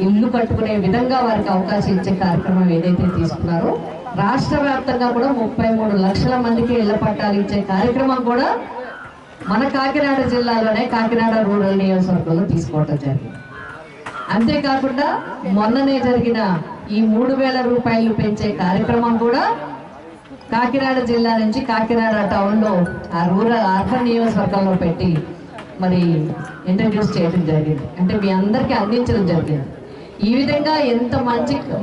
ఇల్లు కట్టుకునే విధంగా వారికి అవకాశం ఇచ్చే కార్యక్రమం ఏదైతే తీసుకున్నారో, రాష్ట్ర వ్యాప్తంగా కూడా 33 లక్షల మందికి ఇళ్ల పట్టాలు ఇచ్చే కార్యక్రమం కూడా మన కాకినాడ జిల్లాలోనే కాకినాడ రూరల్ నియోజకవర్గంలో తీసుకోవడం జరిగింది. అంతేకాకుండా మొన్ననే జరిగిన ఈ 3000 రూపాయలు పెంచే కార్యక్రమం కూడా కాకినాడ జిల్లా నుంచి కాకినాడ టౌన్లో ఆ రూరల్ అర్బన్ నియోజకవర్గంలో పెట్టి మరి ఇంట్రడ్యూస్ చేయడం జరిగింది. అంటే మీ అందరికీ అందించడం జరిగింది. ఈ విధంగా ఎంత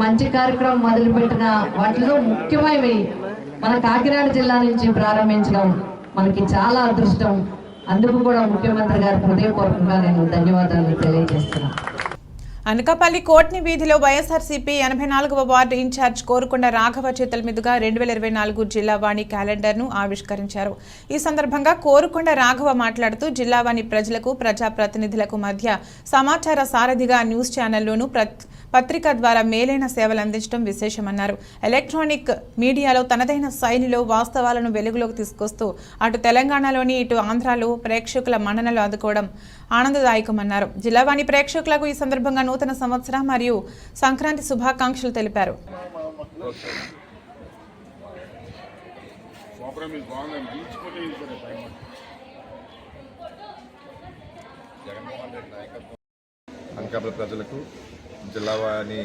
మంచి కార్యక్రమం మొదలుపెట్టిన వాటిలో ముఖ్యమైనవి మన కాకినాడ జిల్లా నుంచి ప్రారంభించడం మనకి చాలా అదృష్టం. అందుకు కూడా ముఖ్యమంత్రి గారికి హృదయపూర్వకంగా నేను ధన్యవాదాలు తెలియజేస్తున్నాను.
అనకాపల్లి కోట్ని వీధిలో వైఎస్ఆర్సీపీ 84వ వార్డు ఇన్ఛార్జ్ కోరుకొండ రాఘవ చేతుల మీదుగా 2024 జిల్లావాణి క్యాలెండర్ను ఆవిష్కరించారు. ఈ సందర్భంగా కోరుకొండ రాఘవ మాట్లాడుతూ, జిల్లావాణి ప్రజలకు, ప్రజాప్రతినిధులకు మధ్య సమాచార సారథిగా న్యూస్ ఛానల్లోనూ పత్రిక ద్వారా మేలైన సేవలు అందించడం విశేషమన్నారు. ఎలక్ట్రానిక్ మీడియాలో తనదైన శైలిలో వాస్తవాలను వెలుగులోకి తీసుకొస్తూ అటు తెలంగాణలోని ఇటు ఆంధ్రాలో ప్రేక్షకుల మన్ననలు అందుకోవడం ఆనందదాయకమన్నారు. జిల్లావాణి ప్రేక్షకులకు ఈ సందర్భంగా నూతన సంవత్సర మరియు సంక్రాంతి శుభాకాంక్షలు తెలిపారు.
అనకాపల్లి ప్రజలకు, జిల్లావాణి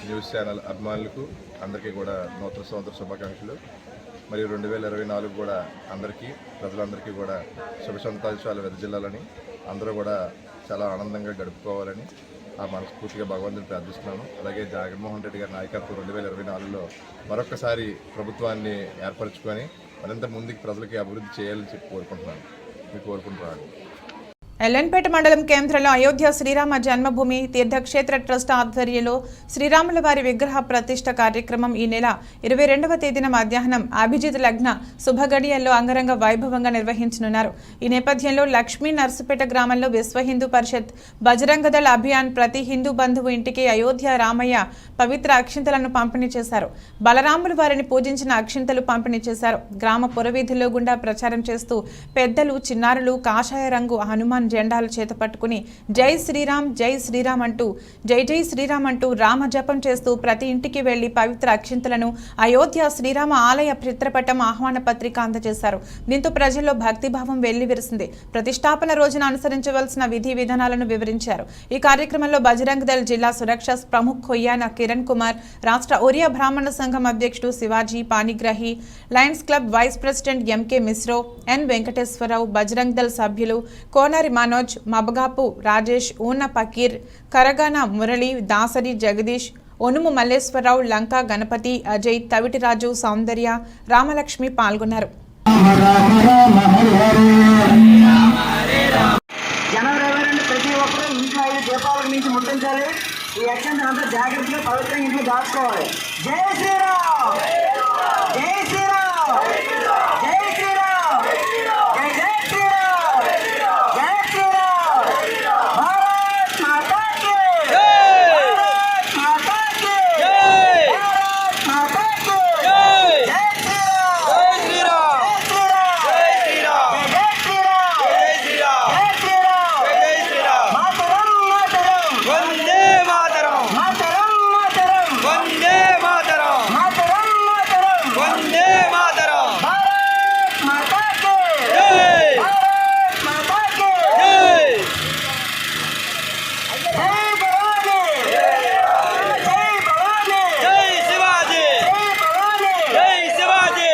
న్యూస్ ఛానల్ అభిమానులకు అందరికీ కూడా నూతన సంవత్సర శుభాకాంక్షలు. మరియు 2024 కూడా అందరికీ, ప్రజలందరికీ కూడా శుభ సంతోషాలు వెదజల్లాలని, అందరూ కూడా చాలా ఆనందంగా గడుపుకోవాలని ఆ మనస్ఫూర్తిగా భగవంతుని ప్రార్థిస్తున్నాను. అలాగే జగన్మోహన్ రెడ్డి గారి నాయకత్వం 2024లో మరొకసారి ప్రభుత్వాన్ని ఏర్పరచుకొని మరింత ముందుకు ప్రజలకి అభివృద్ధి చేయాలని చెప్పి కోరుకుంటున్నాను.
ఎల్లెన్పేట మండలం కేంద్రంలో అయోధ్య శ్రీరామ జన్మభూమి తీర్థక్షేత్ర ట్రస్ట్ ఆధ్వర్యంలో శ్రీరాముల వారి విగ్రహ ప్రతిష్ఠ కార్యక్రమం ఈ నెల 22వ తేదీన మధ్యాహ్నం అభిజిత్ లగ్న శుభగడియల్లో అంగరంగ వైభవంగా నిర్వహించనున్నారు. ఈ నేపథ్యంలో లక్ష్మీ నర్సుపేట గ్రామంలో విశ్వ హిందూ పరిషత్ బజరంగదళ్ అభియాన్ ప్రతి హిందూ బంధువు ఇంటికి అయోధ్య రామయ్య పవిత్ర అక్షింతలను పంపిణీ చేశారు. బలరాములు వారిని పూజించిన అక్షింతలు పంపిణీ చేశారు. గ్రామ పురవీధుల్లో గుండా ప్రచారం చేస్తూ పెద్దలు, చిన్నారులు కాషాయ రంగు హనుమాన్ జెండాలు చేతపట్టుకుని జై శ్రీరామ్ అంటూ జై శ్రీరామ్ అంటూ రామ జపం చేస్తూ ప్రతి ఇంటికి వెళ్లి పవిత్ర అక్షింతలను అయోధ్య శ్రీరామ ఆలయ చిత్రపటం ఆహ్వాన పత్రిక అందజేశారు. దీంతో ప్రజల్లో భక్తిభావం వెల్లివిరిసింది. ప్రతిష్టాపన రోజున అనుసరించవలసిన విధి విధానాలను వివరించారు. ఈ కార్యక్రమంలో బజరంగ్ దళ్ జిల్లా సురక్ష ప్రముఖ్ కొయ్యాన కిరణ్ కుమార్, రాష్ట్ర ఒరియా బ్రాహ్మణ సంఘం అధ్యక్షుడు Shivaji Panigrahi, lions club vice president MK Mishra, N Venkateswara Rao, Bajrang Dal సభ్యులు కోనారి మనోజ్, మబగాపు రాజేష్, ఊన పకీర్, కరగాన మురళి, దాసరి జగదీష్, ఒనుము మల్లేశ్వరరావు, లంకా గణపతి, అజయ్, తవిటిరాజు, సౌందర్య, రామలక్ష్మి పాల్గొన్నారు.
ప్రతి ఒక్కరూ ఇంట్లో 5 దీపాలకు మించి ముట్టించాలి. ఈ అక్షంతనంతా జాగ్రత్తగా పవిత్రంగా ఇంట్లో దాచుకోవాలి. జై శ్రీరామ్, జై శ్రీరామ్, జై శ్రీరామ్, జై జై శ్రీరామ్, జై శ్రీరామ్, భారత్ మాతా కీ జై, భారత్ మాతా కీ జై, భారత్ మాతా కీ జై, జై శ్రీరామ్, జై శ్రీరామ్, జై శ్రీరామ్, జై శ్రీరామ్, జై శ్రీరామ్, జై శ్రీరామ్, జై శ్రీరామ్, మాతరం మాతరం వందే మాతరం, మాతరం మాతరం వందే మాతరం, మాతరం మాతరం వందే మాతరం, భారత్ మాతా కీ జై, భారత్ మాతా కీ జై, జై భవానీ, జై భవానీ, జై శివాజీ, జై భవానీ, జై శివాజీ.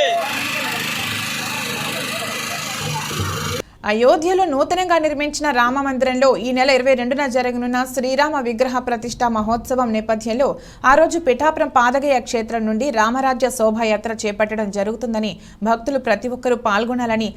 అయోధ్యలో నూతనంగా నిర్మించిన రామ మందిరంలో ఈ నెల 22న జరగనున్న శ్రీరామ విగ్రహ ప్రతిష్ఠా మహోత్సవం నేపథ్యంలో ఆ రోజు పిఠాపురం పాదగయ క్షేత్రం నుండి రామరాజ్య శోభాయాత్ర చేపట్టడం జరుగుతుందని, భక్తులు ప్రతి ఒక్కరూ పాల్గొనాలని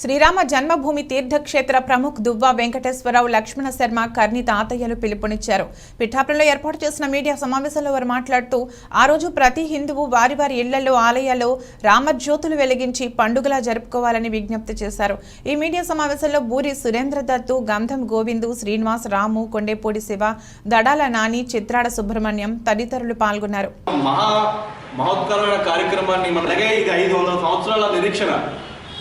శ్రీరామ జన్మభూమి తీర్థక్షేత్ర ప్రముఖ్ దువ్వా వెంకటేశ్వరరావు, లక్ష్మణ శర్మ, కర్ణి తాతయ్యలు పిలుపునిచ్చారు. పిఠాపురంలో ఏర్పాటు చేసిన మీడియా సమావేశంలో వారు మాట్లాడుతూ ఆ రోజు ప్రతి హిందువు వారి వారి ఇళ్లలో, ఆలయాల్లో రామజ్యోతులు వెలిగించి పండుగలా జరుపుకోవాలని విజ్ఞప్తి చేశారు. ఈ మీడియా సమావేశంలో బూరి సురేంద్ర దత్తు, గంధం గోవిందు, శ్రీనివాస్, రాము, కొండేపూడి శివ, దడాల నాని, చిత్రాడ సుబ్రహ్మణ్యం తదితరులు పాల్గొన్నారు.
మహోత్కరమైన కార్యక్రమాన్ని మనగే ఇది 500 సంవత్సరాల నిరీక్షణ.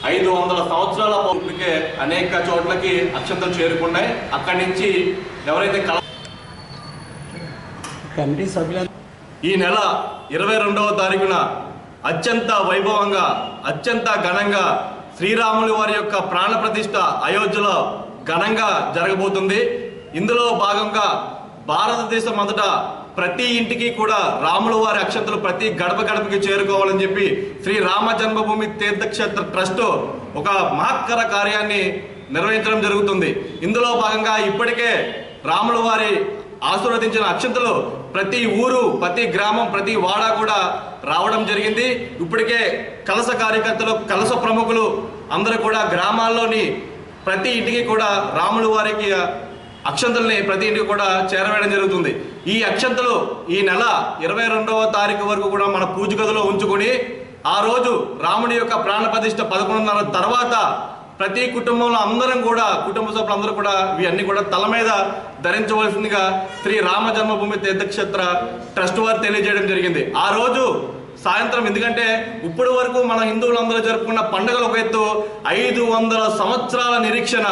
500 సంవత్సరాల పూర్తికే అనేక చోట్లకి అక్షంతలు చేరుకున్నాయి. అక్కడి నుంచి ఎవరైతే
కమిటీ సభ్యులు
ఈ నెల 22వ తారీఖున అత్యంత వైభవంగా, అత్యంత ఘనంగా శ్రీరాములు వారి యొక్క ప్రాణ ప్రతిష్ఠ అయోధ్యలో ఘనంగా జరగబోతుంది. ఇందులో భాగంగా భారతదేశం అంతటా ప్రతి ఇంటికి కూడా రాముల వారి అక్షంతలు ప్రతి గడప గడపకి చేరుకోవాలని చెప్పి శ్రీ రామ జన్మభూమి తీర్థక్షేత్ర ట్రస్ట్ ఒక మహత్తర కార్యాన్ని నిర్వహించడం జరుగుతుంది. ఇందులో భాగంగా ఇప్పటికే రాముల వారి ఆశీర్వదించిన అక్షంతలు ప్రతి ఊరు, ప్రతి గ్రామం, ప్రతి వాడ కూడా రావడం జరిగింది. ఇప్పటికే కలస కార్యకర్తలు, కలస ప్రముఖులు అందరూ కూడా గ్రామాల్లోని ప్రతి ఇంటికి కూడా రాముల వారికి అక్షంతల్ని ప్రతి ఇంటికి కూడా చేరవేయడం జరుగుతుంది. ఈ అక్షంతలు ఈ నెల 22వ తారీఖు వరకు కూడా మన పూజ గదిలో ఉంచుకొని ఆ రోజు రాముడి యొక్క ప్రాణ ప్రతిష్ఠ 11:30 తర్వాత ప్రతి కుటుంబంలో అందరం కూడా, కుటుంబ సభ్యులందరూ కూడా ఇవన్నీ కూడా తల మీద ధరించవలసిందిగా శ్రీ రామ జన్మభూమి తీర్థక్షేత్ర ట్రస్ట్ వారు తెలియజేయడం జరిగింది. ఆ రోజు సాయంత్రం, ఎందుకంటే ఇప్పటి వరకు మన హిందువులందరూ జరుపుకున్న పండుగలు ఒక ఎత్తు, 500 సంవత్సరాల నిరీక్షణ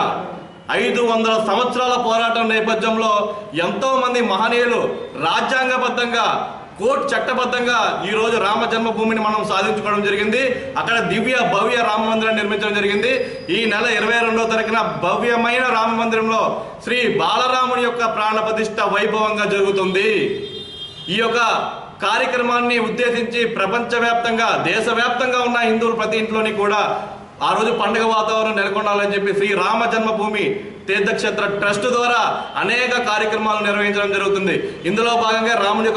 500 సంవత్సరాల పోరాటం నేపథ్యంలో ఎంతో మంది మహనీయులు రాజ్యాంగబద్ధంగా చట్టబద్ధంగా ఈ రోజు రామ జన్మభూమిని మనం సాధించుకోవడం జరిగింది. అక్కడ దివ్య భవ్య రామ మందిరాన్ని నిర్మించడం జరిగింది. ఈ నెల 22వ తారీఖున భవ్యమైన రామ మందిరంలో శ్రీ బాలరాముడి యొక్క ప్రాణ ప్రతిష్ఠ వైభవంగా జరుగుతుంది. ఈ యొక్క కార్యక్రమాన్ని ఉద్దేశించి ప్రపంచవ్యాప్తంగా దేశవ్యాప్తంగా ఉన్న హిందువులు ప్రతి ఇంట్లోని కూడా ఆ రోజు పండుగ వాతావరణం నెలకొనాలని చెప్పి శ్రీ రామ జన్మభూమి తీర్థక్షేత్ర ట్రస్ట్ ద్వారా అనేక కార్యక్రమాలు నిర్వహించడం జరుగుతుంది. ఇందులో భాగంగా రాముడి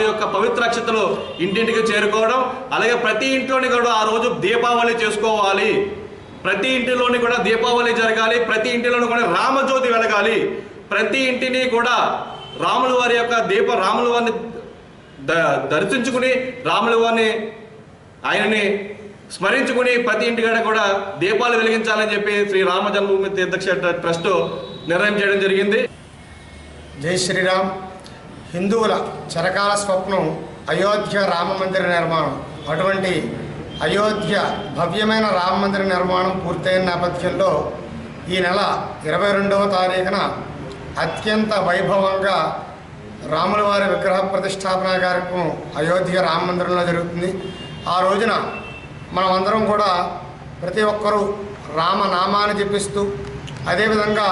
యొక్క పవిత్ర అక్షతలు ఇంటింటికి చేరుకోవడం, అలాగే ప్రతి ఇంట్లోని కూడా ఆ రోజు దీపావళి చేసుకోవాలి, ప్రతి ఇంటిలోని కూడా దీపావళి జరగాలి, ప్రతి ఇంటిలోని కూడా రామజ్యోతి వెలగాలి, ప్రతి ఇంటిని కూడా రాముల వారిని దర్శించుకుని ఆయనని స్మరించుకుని ప్రతి ఇంటికాడ కూడా దీపాలు వెలిగించాలని చెప్పి శ్రీ రామ జన్మభూమి తీర్థక్షేత్ర ట్రస్ట్ నిర్ణయం చేయడం జరిగింది.
జై శ్రీరామ్. హిందువుల చిరకాల స్వప్నం అయోధ్య రామ మందిర నిర్మాణం. అటువంటి అయోధ్య భవ్యమైన రామ మందిర నిర్మాణం పూర్తయిన నేపథ్యంలో ఈ నెల 22వ తారీఖున అత్యంత వైభవంగా రాముల వారి విగ్రహ ప్రతిష్టాపన కార్యక్రమం అయోధ్య రామ మందిరంలో జరుగుతుంది. ఆ రోజున మనమందరం కూడా ప్రతి ఒక్కరూ రామనామాన్ని జపిస్తూ, అదేవిధంగా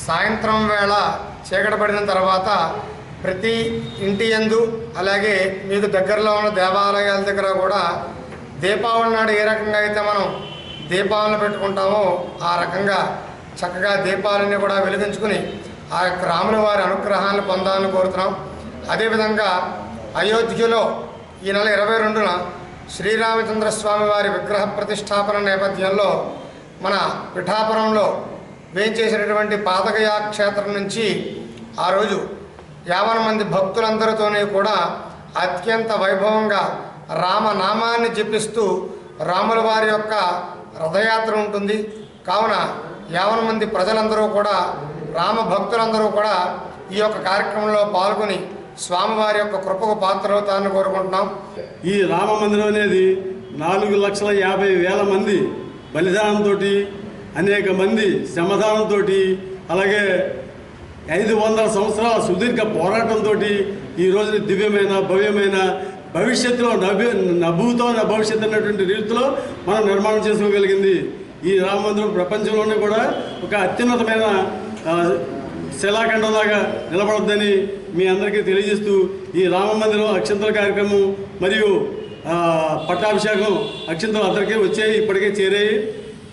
సాయంత్రం వేళ చీకటి పడిన తర్వాత ప్రతి ఇంటి యందు, అలాగే మీకు దగ్గరలో ఉన్న దేవాలయాల దగ్గర కూడా దీపావళి నాడు ఏ రకంగా అయితే మనం దీపాలను పెట్టుకుంటామో ఆ రకంగా చక్కగా దీపాలన్నీ కూడా వెలిగించుకుని ఆ యొక్క రాముల వారి అనుగ్రహాన్ని పొందాలని కోరుతున్నాం. అదేవిధంగా అయోధ్యలో ఈ నెల 22న శ్రీరామచంద్ర స్వామి వారి విగ్రహ ప్రతిష్టాపన నేపథ్యంలో మన పిఠాపురంలో వేంచేసినటువంటి పాదగయ క్షేత్రం నుంచి ఆ రోజు 50 మంది భక్తులందరితోనే కూడా అత్యంత వైభవంగా రామనామాన్ని జపిస్తూ రాముల వారి యొక్క రథయాత్ర ఉంటుంది. కావున 50 మంది ప్రజలందరూ కూడా, రామ భక్తులందరూ కూడా ఈ యొక్క కార్యక్రమంలో పాల్గొని స్వామివారి యొక్క కృపకు పాత్రవుతారని కోరుకుంటున్నాం.
ఈ రామ మందిరం అనేది 4,50,000 మంది బలిదానంతో, అనేక మంది శ్రమదానంతో, అలాగే 500 సంవత్సరాల సుదీర్ఘ పోరాటంతో ఈ రోజున దివ్యమైన భవ్యమైన భవిష్యత్తులో భవిష్యత్తు అన్నటువంటి రీతిలో మనం నిర్మాణం చేసుకోగలిగింది. ఈ రామ మందిరం ప్రపంచంలోనే కూడా ఒక అత్యున్నతమైన శిలాఖండంలాగా నిలబడద్దని మీ అందరికీ తెలియజేస్తూ, ఈ రామ మందిరం అక్షంతల కార్యక్రమం మరియు పట్టాభిషేకం అక్షంతలు అందరికీ వచ్చాయి, ఇప్పటికే చేరాయి.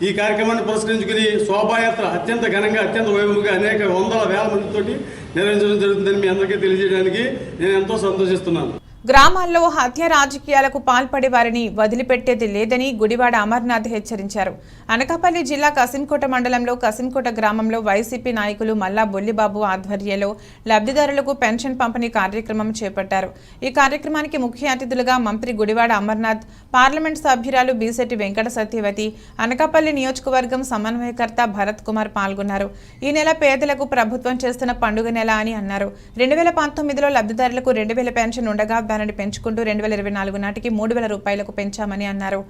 ఈ కార్యక్రమాన్ని పురస్కరించుకుని శోభాయాత్ర అత్యంత ఘనంగా, అత్యంత వైభవంగా అనేక 100,000 మందితోటి నిర్వహించడం జరుగుతుందని మీ అందరికీ తెలియజేయడానికి నేను ఎంతో సంతోషిస్తున్నాను.
గ్రామాల్లో హత్య రాజకీయాలకు పాల్పడే వారిని వదిలిపెట్టేది లేదని గుడివాడ అమర్నాథ్ హెచ్చరించారు. అనకాపల్లి జిల్లా కసింకోట మండలంలో కసింకోట గ్రామంలో వైసీపీ నాయకులు మల్లా బొల్లిబాబు ఆధ్వర్యంలో లబ్ధిదారులకు పెన్షన్ పంపిణీ కార్యక్రమం చేపట్టారు. ఈ కార్యక్రమానికి ముఖ్య అతిథులుగా మంత్రి గుడివాడ అమర్నాథ్, పార్లమెంట్ సభ్యురాలు బీసెట్టి వెంకట సత్యవతి, అనకాపల్లి నియోజకవర్గం సమన్వయకర్త భరత్ కుమార్ పాల్గొన్నారు. ఈ నెల పేదలకు ప్రభుత్వం చేస్తున్న పండుగ నెల అని అన్నారు. 2019లో లబ్ధిదారులకు 2,000 పెన్షన్ ఉండగా దానిని పెంచుకుంటూ 2024 నాటికి 3,000 రూపాయలకు పెంచామని అన్నారు.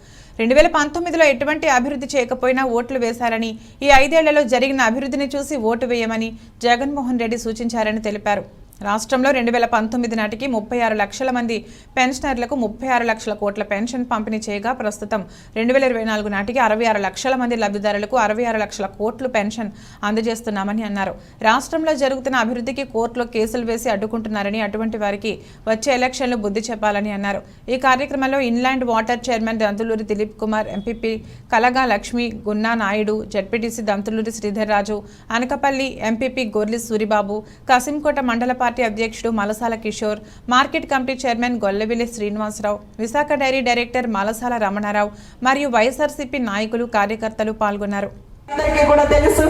2019లో ఎటువంటి అభివృద్ధి చేయకపోయినా ఓట్లు వేశారని, ఈ 5 ఏళ్లలో జరిగిన అభివృద్ధిని చూసి ఓటు వేయమని జగన్మోహన్ రెడ్డి సూచించారని తెలిపారు. రాష్ట్రంలో 2019 నాటికి 36 లక్షల మంది పెన్షనర్లకు 36 లక్షల కోట్ల పెన్షన్ పంపిణీ చేయగా ప్రస్తుతం 2024 నాటికి 66 లక్షల మంది లబ్ధిదారులకు 66 లక్షల కోట్లు పెన్షన్ అందజేస్తున్నామని అన్నారు. రాష్ట్రంలో జరుగుతున్న అభివృద్ధికి కోర్టులో కేసులు వేసి అడ్డుకుంటున్నారని, అటువంటి వారికి వచ్చే ఎలక్షన్లు బుద్ధి చెప్పాలని అన్నారు. ఈ కార్యక్రమంలో inland water chairman Dantuluri Dilip Kumar, MPP Kalaga Lakshmi, Gunna Naidu, ZPTC Dantuluri Sridhar Raju, Anakapalli MPP Gorli Suribabu, Kasimkota మండల పార్టీ అధ్యక్షుడు Malasala Kishore, market committee chairman Gollavilli Srinivasa Rao, Visakha dairy director Malasala Ramana Rao మరియు వైఎస్ఆర్సీపీ నాయకులు, కార్యకర్తలు పాల్గొన్నారు.
అందరికీ కూడా తెలుసు,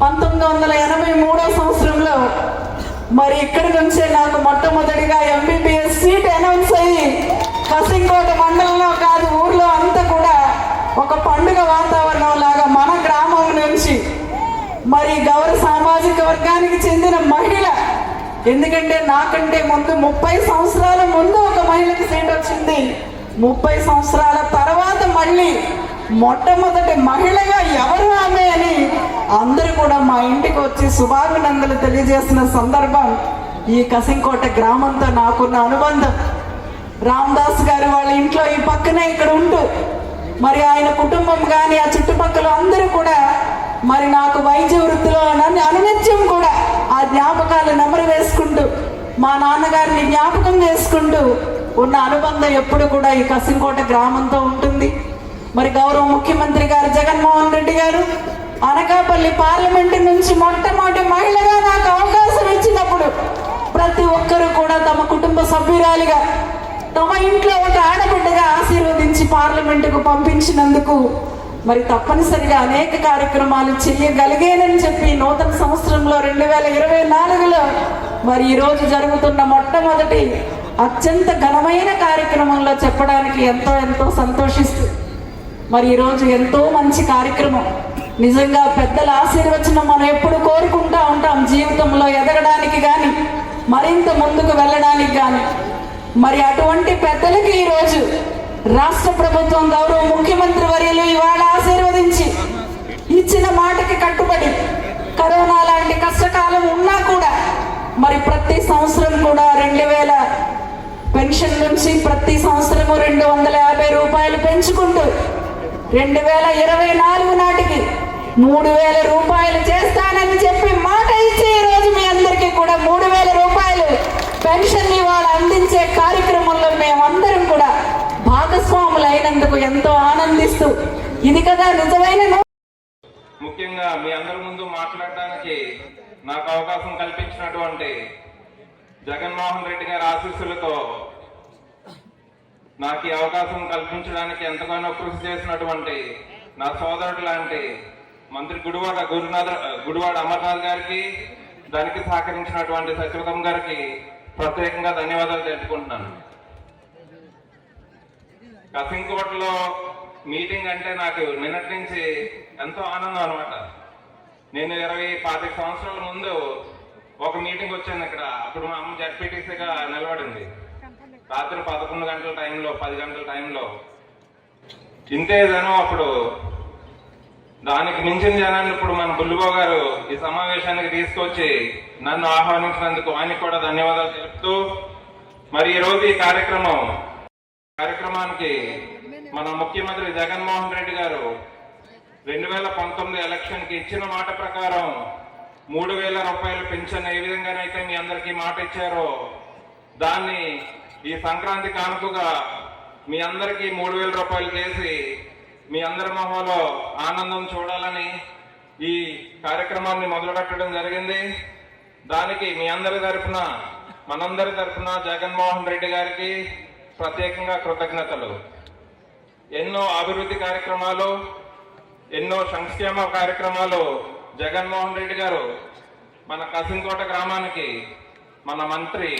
1983వ సంవత్సరంలో మరి ఇక్కడి నుంచే నాకు మొట్టమొదటిగా ఎంబీబీఎస్ సీట్ అనౌన్స్ అయ్యి కసింకోట మండలంలో కాదు ఊర్లో అంతా కూడా ఒక పండుగ వాతావరణం లాగా మన గ్రామం నుంచి మరి గౌరవ సామాజిక వర్గానికి చెందిన మహిళ, ఎందుకంటే నాకంటే ముందు 30 సంవత్సరాల ముందు ఒక మహిళకి సీట్ వచ్చింది, 30 సంవత్సరాల తర్వాత మళ్ళీ మొట్టమొదటి మహిళగా ఎవరు ఆమె అని అందరూ మా ఇంటికి వచ్చి శుభాభినందనలు తెలియజేసిన సందర్భం ఈ కసింకోట గ్రామంతో నాకున్న అనుబంధం. రామదాస్ గారు వాళ్ళ ఇంట్లో ఈ పక్కనే ఇక్కడ ఉంటూ మరి ఆయన కుటుంబం కానీ ఆ చుట్టుపక్కల అందరూ కూడా మరి నాకు వైద్య వృత్తిలో నన్ను అనునిత్యం కూడా ఆ జ్ఞాపకాలు నెమరు వేసుకుంటూ మా నాన్నగారిని జ్ఞాపకం చేసుకుంటూ ఉన్న అనుబంధం ఎప్పుడు కూడా ఈ కసింకోట గ్రామంతో ఉంటుంది. మరి గౌరవ ముఖ్యమంత్రి గారు జగన్మోహన్ రెడ్డి గారు అనకాపల్లి పార్లమెంటు నుంచి మొట్టమొదటి మహిళగా నాకు అవకాశం ఇచ్చినప్పుడు ప్రతి ఒక్కరూ కూడా తమ కుటుంబ సభ్యురాలిగా తమ ఇంట్లో ఒక ఆడబిడ్డగా ఆశీర్వదించి పార్లమెంటుకు పంపించినందుకు మరి తప్పనిసరిగా అనేక కార్యక్రమాలు చేయగలిగేనని చెప్పి నూతన సంవత్సరంలో 2024లో మరి ఈరోజు జరుగుతున్న మొట్టమొదటి అత్యంత ఘనమైన కార్యక్రమంలో చెప్పడానికి ఎంతో సంతోషిస్తూ మరి ఈరోజు ఎంతో మంచి కార్యక్రమం. నిజంగా పెద్దల ఆశీర్వచనం మనం ఎప్పుడు కోరుకుంటూ ఉంటాం జీవితంలో ఎదగడానికి కానీ మరింత ముందుకు వెళ్ళడానికి కానీ. మరి అటువంటి పెద్దలకి ఈరోజు రాష్ట్ర ప్రభుత్వం గౌరవ ముఖ్యమంత్రి వర్యులు ఇవాళ ఆశీర్వదించి ఇచ్చిన మాటకి కట్టుబడి కరోనా లాంటి కష్టకాలం ఉన్నా కూడా మరి ప్రతి సంవత్సరం కూడా 2000 పెన్షన్ నుంచి ప్రతి సంవత్సరము 250 రూపాయలు పెంచుకుంటూ 2024 నాటికి 3000 రూపాయలు చేస్తానని చెప్పి మాట ఇచ్చి ఈరోజు మీ అందరికీ కూడా 3000 రూపాయలు పెన్షన్ ఇవాళ అందించే కార్యక్రమంలో మేమందరం కూడా భాగస్వాములు అయినందుకు ఎంతో ఆనందిస్తూ ఇది కదా నిజమైన.
ముఖ్యంగా మీ అందరి ముందు మాట్లాడడానికి నాకు అవకాశం కల్పించినటువంటి జగన్మోహన్ రెడ్డి గారి ఆశీస్సులతో నాకు ఈ అవకాశం కల్పించడానికి ఎంతగానో కృషి చేసినటువంటి నా సోదరుడు లాంటి మంత్రి గుడివాడ అమర్నాథ్ గారికి, దానికి సహకరించినటువంటి సత్యవతం గారికి ప్రత్యేకంగా ధన్యవాదాలు తెలుపుకుంటున్నాను. కసింకోటలో మీటింగ్ అంటే నాకు నిన్నటి నుంచి ఎంతో ఆనందం అనమాట. నేను 25 సంవత్సరాల ముందు ఒక మీటింగ్ వచ్చాను ఇక్కడ. అప్పుడు మా అమ్మ జడ్పీటీసీగా నిలబడింది. రాత్రి 11 గంటల టైంలో 10 గంటల టైంలో ఇంతే జనం. అప్పుడు దానికి మించిన జనాన్ని ఇప్పుడు మన బుల్లిబాబు గారు ఈ సమావేశానికి తీసుకొచ్చి నన్ను ఆహ్వానించినందుకు ఆయనకు కూడా ధన్యవాదాలు తెలుపుతూ మరి ఈరోజు ఈ కార్యక్రమానికి మన ముఖ్యమంత్రి జగన్మోహన్ రెడ్డి గారు 2019 ఎలక్షన్కి ఇచ్చిన మాట ప్రకారం 3000 రూపాయలు పెన్షన్ ఏ విధంగానైతే మీ అందరికీ మాట ఇచ్చారో దాన్ని ఈ సంక్రాంతి కానుకగా మీ అందరికీ 3000 రూపాయలు చేసి మీ అందరి మొహంలో ఆనందం చూడాలని ఈ కార్యక్రమాన్ని మొదలుపెట్టడం జరిగింది. దానికి మీ అందరి తరఫున మనందరి తరఫున జగన్మోహన్ రెడ్డి గారికి ప్రత్యేకంగా కృతజ్ఞతలు. ఎన్నో అభివృద్ధి కార్యక్రమాలు, ఎన్నో సంక్షేమ కార్యక్రమాలు జగన్మోహన్ రెడ్డి గారు మన కసింకోట గ్రామానికి మన మంత్రి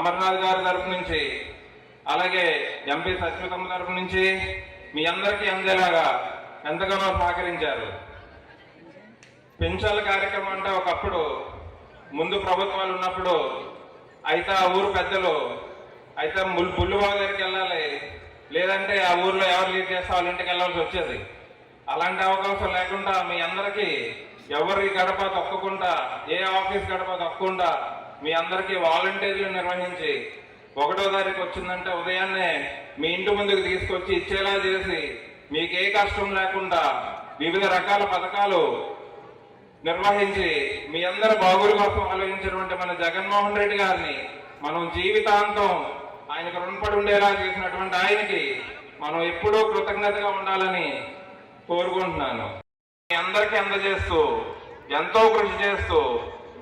అమర్నాథ్ గారి తరఫు నుంచి, అలాగే ఎంపీ సత్యవతం తరఫు నుంచి మీ అందరికీ అందేలాగా ఎంతగానో సహకరించారు. పెన్షన్ల కార్యక్రమం అంటే ఒకప్పుడు ముందు ప్రభుత్వాలు ఉన్నప్పుడు అయితే ఆ ఊరు పెద్దలు అయితే బుల్లిబాబు దగ్గరికి వెళ్ళాలి, లేదంటే ఆ ఊర్లో ఎవరు లీడ్ చేస్తే వాళ్ళ ఇంటికి వెళ్ళాల్సి వచ్చేది. అలాంటి అవకాశం లేకుండా మీ అందరికీ ఎవరి గడప తొక్కకుండా, ఏ ఆఫీస్ గడప తొక్కకుండా మీ అందరికీ వాలంటీర్లు నిర్వహించి 1వ తారీఖు వచ్చిందంటే ఉదయాన్నే మీ ఇంటి ముందుకు తీసుకొచ్చి ఇచ్చేలా చేసి మీకు ఏ కష్టం లేకుండా వివిధ రకాల పథకాలు నిర్వహించి మీ అందరి బాగుల కోసం ఆలోచించినటువంటి మన జగన్మోహన్ రెడ్డి గారిని మనం జీవితాంతం ఆయనకు రుణపడి ఉండేలా చేసినటువంటి ఆయనకి మనం ఎప్పుడూ కృతజ్ఞతగా ఉండాలని కోరుకుంటున్నాను. మీ అందరికీ అందజేస్తూ ఎంతో కృషి చేస్తూ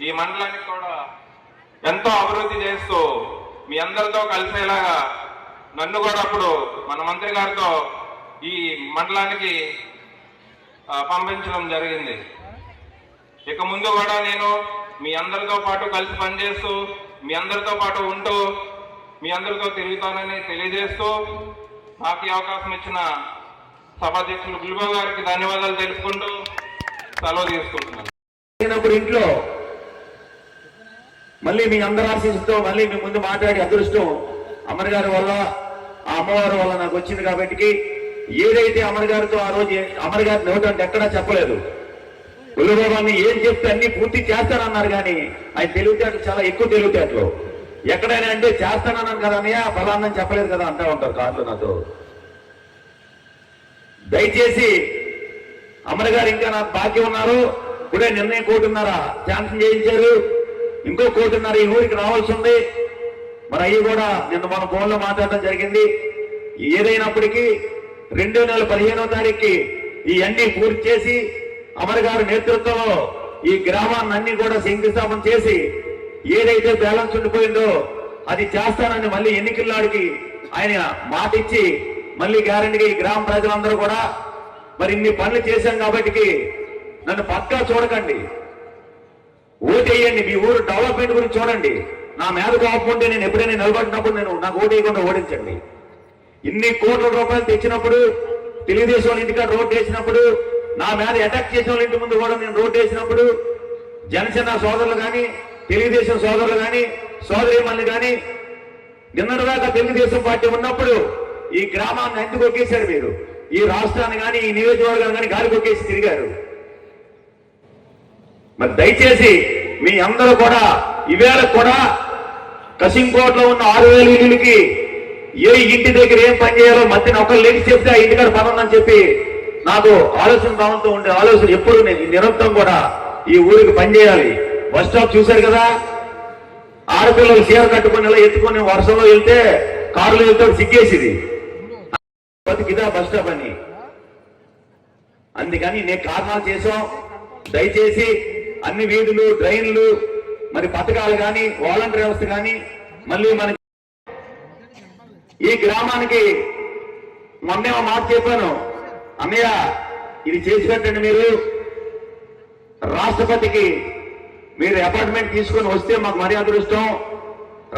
ఈ మండలానికి కూడా ఎంతో అభివృద్ధి చేస్తూ మీ అందరితో కలిసేలాగా నన్ను కూడా అప్పుడు మన మంత్రి గారితో ఈ మండలానికి పంపించడం జరిగింది. ఇక ముందు కూడా నేను మీ అందరితో పాటు కలిసి పనిచేస్తూ మీ అందరితో పాటు ఉంటూ మీ అందరితో తిరుగుతానని తెలియజేస్తూ నాకు ఈ అవకాశం ఇచ్చిన సభాధ్యక్షులు బుల్లిబాబు గారికి ధన్యవాదాలు తెలుపుకుంటూ సెలవు తీసుకుంటున్నాను.
ఇంట్లో మళ్ళీ మీ అందరి ఆశీస్సుతో మళ్ళీ మీ ముందు మాట్లాడే అదృష్టం అమర్ గారి వల్ల, ఆ అమ్మవారి వల్ల నాకు వచ్చింది. కాబట్టి ఏదైతే అమర్ గారితో ఆ రోజు అమర్ గారి నోటంటే ఎక్కడా చెప్పలేదు, పుల్లబాబాన్ని ఏం చెప్తే అన్ని పూర్తి చేస్తానన్నారు కానీ ఆయన తెలివితేటలు చాలా ఎక్కువ తెలివితేటలు. ఎక్కడైనా అంటే చేస్తానన్నాను కదా అన్నయ్య, ఫలాన్ని చెప్పలేదు కదా అంటా ఉంటారు కార్లు నాతో. దయచేసి అమర్ గారు ఇంకా నాకు బాకీ ఉన్నారు. ఇప్పుడే నిర్ణయం కోటిన్నర శాంక్షన్ చేయించారు, ఇంకో కోటిన్నర ఈ ఊరికి రావాల్సి ఉంది. మరి అవి కూడా నిన్న మన ఫోన్లో మాట్లాడడం జరిగింది. ఏదైనప్పటికీ 2015వ తారీఖుకి ఇవన్నీ పూర్తి చేసి అమర్ గారి నేతృత్వంలో ఈ గ్రామాన్ని అన్ని కూడా శంకుస్థాపన చేసి ఏదైతే బ్యాలెన్స్ ఉండిపోయిందో అది చేస్తానని మళ్ళీ ఎన్నికల్లాడికి ఆయన మాట ఇచ్చి మళ్ళీ గ్యారెంటీగా ఈ గ్రామ ప్రజలందరూ కూడా మరి ఇన్ని పనులు చేశాం కాబట్టి నన్ను పక్కా చూడకండి, ఓటేయండి. మీ ఊరు డెవలప్మెంట్ గురించి చూడండి. నా మీద కోపం ఉంటే నేను ఎప్పుడైనా నిలబడినప్పుడు నాకు ఓటేయకుండా ఓడించండి. ఇన్ని కోట్ల రూపాయలు తెచ్చినప్పుడు, తెలుగుదేశం ఇంటికాడ రోడ్డు వేసినప్పుడు, నా మీద అటాక్ చేసిన వాళ్ళ ఇంటి ముందు కూడా నేను రోడ్డు వేసినప్పుడు, జనసేన సోదరులు కానీ తెలుగుదేశం సోదరులు కానీ సోదరీమణులు కానీ నిన్నటిదాకా తెలుగుదేశం పార్టీ ఉన్నప్పుడు ఈ గ్రామాన్ని ఎందుకు ఒకేశారు మీరు? ఈ రాష్ట్రాన్ని కానీ ఈ నియోజకవర్గాన్ని కానీ గాలి కొక్కేసి తిరిగారు. మరి దయచేసి మీ అందరూ కూడా ఈవేళ కూడా కసింకోట్లో ఉన్న 6,000 ఇళ్ళకి ఏ ఇంటి దగ్గర ఏం పని చేయాలో మధ్యన ఒకరు లేచి చెప్తే ఆ ఇంటికాడ పని ఉందని చెప్పి నాకు ఆలోచన భావంతో ఉండే ఆలోచన ఎప్పుడు నేను నిరంతరం కూడా ఈ ఊరికి పనిచేయాలి. బస్ స్టాప్ చూశారు కదా, ఆడపిల్లలు చీర కట్టుకుని ఇలా ఎత్తుకొని వర్షంలో వెళ్తే కారులో వెళ్తే సిగ్గేసింది బతికిదా బస్ స్టాప్ అని. అందుకని నేను కారణాలు చేసాం. దయచేసి అన్ని వీధులు, డ్రైన్లు, మరి పథకాలు కానీ వాలంటీర్ వ్యవస్థ కానీ మళ్ళీ మన ఈ గ్రామానికి మొన్నే మాట చెప్పాను, అన్నయ్య ఇది చేసి పెట్టండి. మీరు రాష్ట్రపతికి మీరు అపార్ట్మెంట్ తీసుకొని వస్తే మాకు మరీ అదృష్టం,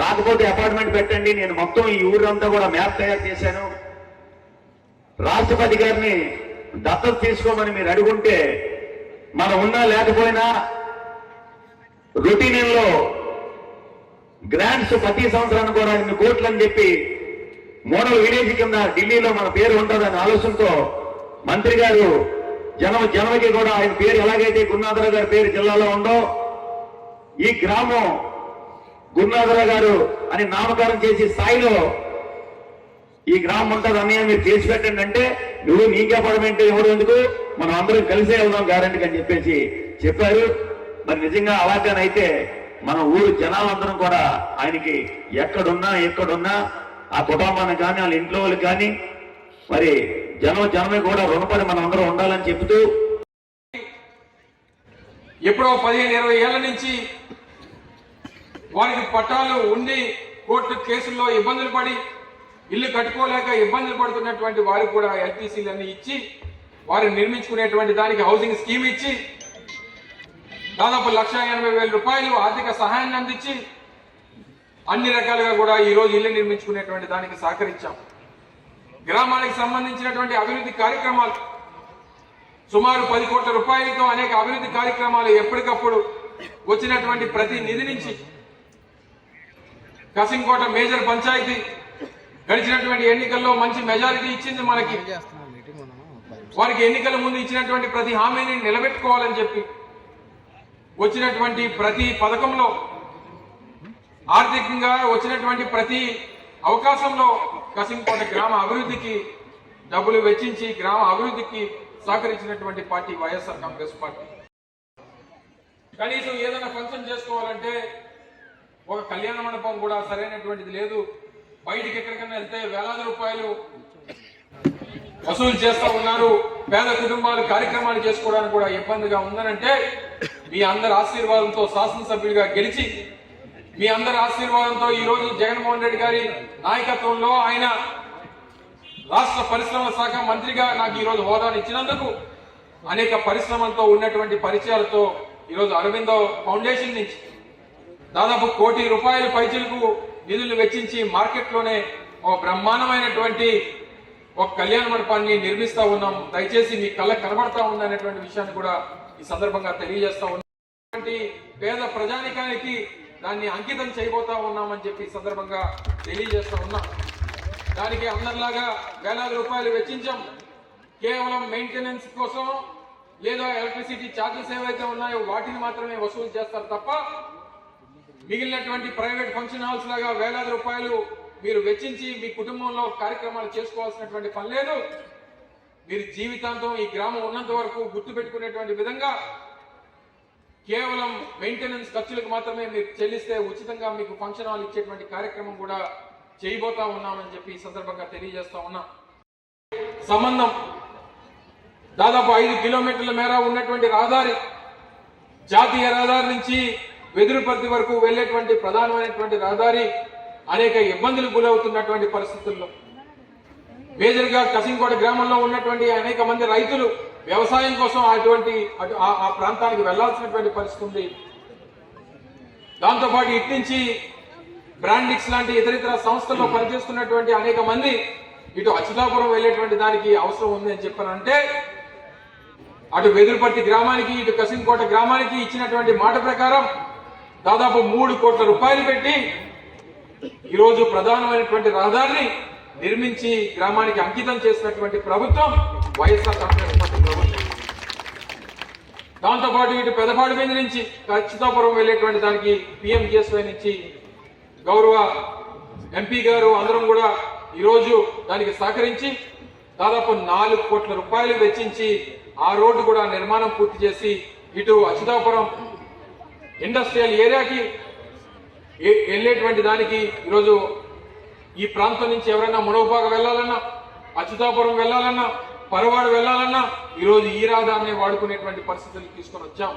రాకపోతే అపార్ట్మెంట్ పెట్టండి. నేను మొత్తం ఈ ఊరంతా కూడా మ్యాప్ తయారు చేశాను. రాష్ట్రపతి గారిని దత్తత తీసుకోమని మీరు అడుగుంటే మనం ఉన్నా లేకపోయినా రొటీన్లో గ్రాంట్స్ ప్రతి సంవత్సరానికి కూడా 2 కోట్లు అని చెప్పి మోడల్ విలేజ్ కింద ఢిల్లీలో మన పేరు ఉంటుందనే ఆలోచనతో మంత్రి గారు జనవకి కూడా ఆయన పేరు ఎలాగైతే గురునాథరావు గారి పేరు జిల్లాలో ఉందో ఈ గ్రామం గురునాథరావు గారు అని నామకరణం చేసే స్థాయిలో ఈ గ్రామం ఉంటుంది. అన్నయ్య మీరు చేసి పెట్టండి అంటే నువ్వు నీకు అపార్ట్మెంట్ ఎవరు ఎందుకు, మనం అందరం కలిసే వెళ్దాం గ్యారెంటీ అని చెప్పేసి చెప్పారు. మరి నిజంగా అలాగనైతే మన ఊరు జనాలందరం కూడా ఆయనకి ఎక్కడున్నా ఆ కుటుంబానికి కానీ వాళ్ళ ఇంట్లో వాళ్ళకి కానీ మరి జనమే కూడా రుణపడి మనం అందరం ఉండాలని చెబుతూ
ఎప్పుడో 15-20 ఏళ్ల నుంచి వారికి పట్టాలు ఉండి కోర్టు కేసుల్లో ఇబ్బందులు పడి ఇల్లు కట్టుకోలేక ఇబ్బందులు పడుతున్నటువంటి వారికి కూడా ఎల్టీసీలన్నీ ఇచ్చి వారిని నిర్మించుకునేటువంటి దానికి హౌసింగ్ స్కీమ్ ఇచ్చి దాదాపు 1,80,000 రూపాయలు ఆర్థిక సహాయాన్ని అందించి అన్ని రకాలుగా కూడా ఈరోజు ఇల్లు నిర్మించుకునేటువంటి దానికి సహకరించాం. గ్రామానికి సంబంధించినటువంటి అభివృద్ధి కార్యక్రమాలు సుమారు 10 కోట్ల రూపాయలతో అనేక అభివృద్ధి కార్యక్రమాలు ఎప్పటికప్పుడు వచ్చినటువంటి ప్రతి నిధి నుంచి కసింకోట మేజర్ పంచాయతీ గడిచినటువంటి ఎన్నికల్లో మంచి మెజారిటీ ఇచ్చింది మనకి. వారికి ఎన్నికల ముందు ఇచ్చినటువంటి ప్రతి హామీని నిలబెట్టుకోవాలని చెప్పి వచ్చినటువంటి ప్రతి పథకంలో ఆర్థికంగా వచ్చినటువంటి ప్రతి అవకాశంలో కసింకోట గ్రామ అభివృద్ధికి డబ్బులు వెచ్చించి గ్రామ అభివృద్ధికి సహకరించినటువంటి పార్టీ వైఎస్ఆర్ కాంగ్రెస్ పార్టీ. కనీసం ఏదైనా ఫంక్షన్ చేసుకోవాలంటే ఒక కళ్యాణ మండపం కూడా సరైనటువంటిది లేదు. బయటికి ఎక్కడికైనా వెళ్తే వేలాది రూపాయలు వసూలు చేస్తూ ఉన్నారు. పేద కుటుంబాలు కార్యక్రమాలు చేసుకోవడానికి కూడా ఇబ్బందిగా ఉందనంటే మీ అందరి ఆశీర్వాదంతో శాసనసభ్యుడిగా గెలిచి మీ అందరి ఆశీర్వాదంతో ఈ రోజు జగన్మోహన్ రెడ్డి గారి నాయకత్వంలో ఆయన రాష్ట్ర పరిశ్రమల శాఖ మంత్రిగా నాకు ఈ రోజు హోదాను ఇచ్చినందుకు అనేక పరిశ్రమలతో ఉన్నటువంటి పరిచయాలతో ఈరోజు అరవిందో ఫౌండేషన్ నుంచి దాదాపు 1 కోటి రూపాయల పైచలకు నిధులు వెచ్చించి మార్కెట్లోనే ఒక బ్రహ్మాండమైనటువంటి ఒక కళ్యాణ మండపాన్ని నిర్మిస్తా ఉన్నాం. దయచేసి మీ కళ్ళ కనబడతా ఉంది అనేటువంటి విషయాన్ని కూడా ఈ సందర్భంగా తెలియజేస్తా ఉన్నాం. పేద ప్రజానికానికి దాన్ని అంకితం చేయబోతా ఉన్నామని చెప్పి ఈ సందర్భంగా తెలియజేస్తా ఉన్నాం. దానికి అందరిలాగా వేలాది రూపాయలు వెచ్చించాం. కేవలం మెయింటెనెన్స్ కోసం లేదా ఎలక్ట్రిసిటీ ఛార్జెస్ ఏవైతే ఉన్నాయో వాటిని మాత్రమే వసూలు చేస్తారు తప్ప మిగిలినటువంటి ప్రైవేట్ ఫంక్షన్ హాల్స్ లాగా వేలాది రూపాయలు మీరు వెచ్చించి మీ కుటుంబంలో కార్యక్రమాలు చేసుకోవాల్సినటువంటి పని లేదు. మీరు జీవితాంతం ఈ గ్రామం ఉన్నంత వరకు గుర్తుపెట్టుకునేటువంటి విధంగా కేవలం మెయింటెనెన్స్ ఖర్చులకు మాత్రమే మీరు చెల్లిస్తే ఉచితంగా మీకు ఫంక్షన్ హాల్ ఇచ్చేటువంటి కార్యక్రమం కూడా చేయబోతా ఉన్నామని చెప్పి ఈ సందర్భంగా తెలియజేస్తా ఉన్నా. సంబంధం దాదాపు 5 కిలోమీటర్ల మేర ఉన్నటువంటి రహదారి, జాతీయ రహదారి నుంచి వెదురుపర్తి వరకు వెళ్లేటువంటి ప్రధానమైనటువంటి రహదారి అనేక ఇబ్బందులు గురవుతున్నటువంటి పరిస్థితుల్లో మేజర్ గా కసింకోట గ్రామంలో ఉన్నటువంటి అనేక మంది రైతులు వ్యవసాయం కోసం ఆ ప్రాంతానికి వెళ్లాల్సినటువంటి పరిస్థితి ఉంది. దాంతోపాటు ఇటు నుంచి బ్రాండిక్స్ లాంటి ఇతరితర సంస్థల్లో పనిచేస్తున్నటువంటి అనేక మంది ఇటు అచ్యుతాపురం వెళ్లేటువంటి దానికి అవసరం ఉంది అని చెప్పారంటే అటు వెదురుపర్తి గ్రామానికి ఇటు కసింకోట గ్రామానికి ఇచ్చినటువంటి మాట ప్రకారం దాదాపు 3 కోట్ల రూపాయలు పెట్టి ఈరోజు ప్రధానమైనటువంటి రహదారిని నిర్మించి గ్రామానికి అంకితం చేసినటువంటి ప్రభుత్వం వైఎస్ఆర్ కాంగ్రెస్ పార్టీ ప్రభుత్వం. దాంతోపాటు ఇటు పెదపాడు మీద నుంచి అచ్యుతాపురం వెళ్లేటువంటి దానికి PMGSY నుంచి గౌరవ ఎంపీ గారు అందరం కూడా ఈరోజు దానికి సహకరించి దాదాపు 4 కోట్ల రూపాయలు వెచ్చించి ఆ రోడ్డు కూడా నిర్మాణం పూర్తి చేసి ఇటు అచ్యుతాపురం ఇండస్ట్రియల్ ఏరియాకి వెళ్ళేటువంటి దానికి ఈరోజు ఈ ప్రాంతం నుంచి ఎవరైనా మునగపాక వెళ్ళాలన్నా, అచ్యుతాపురం వెళ్ళాలన్నా, పరవాడు వెళ్ళాలన్నా ఈరోజు ఈ రహదారిని వాడుకునేటువంటి పరిస్థితులు తీసుకొని వచ్చాం.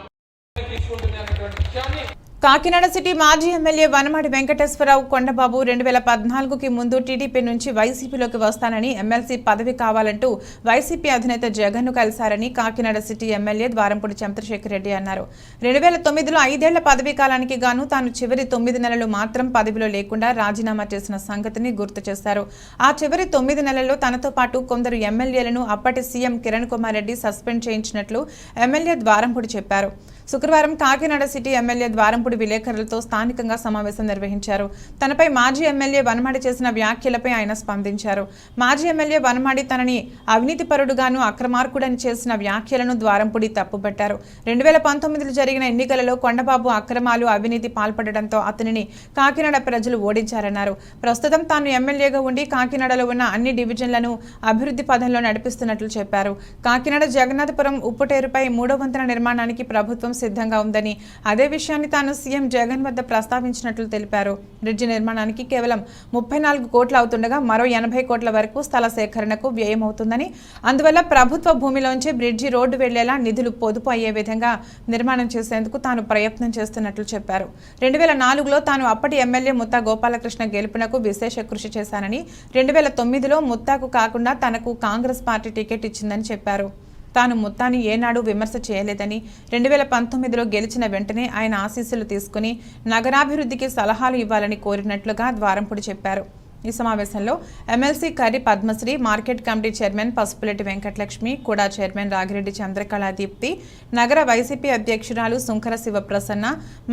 తీసుకుంటుంది అనేటువంటి విషయాన్ని
కాకినాడ సిటీ మాజీ ఎమ్మెల్యే వనమాడి వెంకటేశ్వరరావు కొండబాబు 2014కి ముందు టీడీపీ నుంచి వైసీపీలోకి వస్తానని, ఎమ్మెల్సీ పదవి కావాలంటూ వైసీపీ అధినేత జగన్ను కలిశారని కాకినాడ సిటీ ఎమ్మెల్యే ద్వారంపూడి చంద్రశేఖర్ రెడ్డి అన్నారు. 2009లో 5 ఏళ్ల పదవీ కాలానికి గాను తాను చివరి 9 నెలలు మాత్రం పదవిలో లేకుండా రాజీనామా చేసిన సంగతిని గుర్తు చేశారు. ఆ చివరి 9 నెలల్లో తనతో పాటు కొందరు ఎమ్మెల్యేలను అప్పటి సీఎం కిరణ్ కుమార్ రెడ్డి సస్పెండ్ చేయించినట్లు ఎమ్మెల్యే ద్వారంపూడి చెప్పారు. శుక్రవారం కాకినాడ సిటీ ఎమ్మెల్యే ద్వారంపూడి విలేకరులతో స్థానికంగా సమావేశం నిర్వహించారు. తనపై మాజీ ఎమ్మెల్యే వనమాడి చేసిన వ్యాఖ్యలపై ఆయన స్పందించారు. మాజీ ఎమ్మెల్యే వనమాడి తనని అవినీతిపరుడుగాను అక్రమార్కుడని చేసిన వ్యాఖ్యలను ద్వారంపూడి తప్పుపట్టారు. 2019లో జరిగిన ఎన్నికలలో కొండబాబు అక్రమాలు, అవినీతి పాల్పడడంతో అతనిని కాకినాడ ప్రజలు ఓడించారన్నారు. ప్రస్తుతం తాను ఎమ్మెల్యేగా ఉండి కాకినాడలో ఉన్న అన్ని డివిజన్లను అభివృద్ధి పథంలో నడిపిస్తున్నట్లు చెప్పారు. కాకినాడ జగన్నాథపురం ఉప్పుటేరుపై 3వ వంతెన నిర్మాణానికి ప్రభుత్వం సిద్ధంగా ఉందని, అదే విషయాన్ని తాను సీఎం జగన్ వద్ద ప్రస్తావించినట్లు తెలిపారు. బ్రిడ్జి నిర్మాణానికి కేవలం 34 కోట్లు అవుతుండగా మరో 80 కోట్ల వరకు స్థల సేకరణకు వ్యయం అవుతుందని, అందువల్ల ప్రభుత్వ భూమిలోంచి బ్రిడ్జి రోడ్డు వెళ్లేలా నిధులు పొదుపు అయ్యే విధంగా నిర్మాణం చేసేందుకు తాను ప్రయత్నం చేస్తున్నట్లు చెప్పారు. 2004లో తాను అప్పటి ఎమ్మెల్యే ముత్తా గోపాలకృష్ణ గెలుపునకు విశేష కృషి చేశానని, 2009లో ముత్తాకు కాకుండా తనకు కాంగ్రెస్ పార్టీ టికెట్ ఇచ్చిందని చెప్పారు. తాను ముత్తాని ఏనాడు విమర్శ చేయలేదని, 2019లో గెలిచిన వెంటనే ఆయన ఆశీస్సులు తీసుకుని నగరాభివృద్ధికి సలహాలు ఇవ్వాలని కోరినట్లుగా ద్వారంపూడి చెప్పారు. ఈ సమావేశంలో MLC Karri Padmasri, market committee chairman Pasupuletti Venkatalakshmi, కూడా చైర్మన్ రాగిరెడ్డి చంద్రకళా దీప్తి, నగర వైసీపీ అధ్యక్షురాలు సుంకర శివప్రసన్న,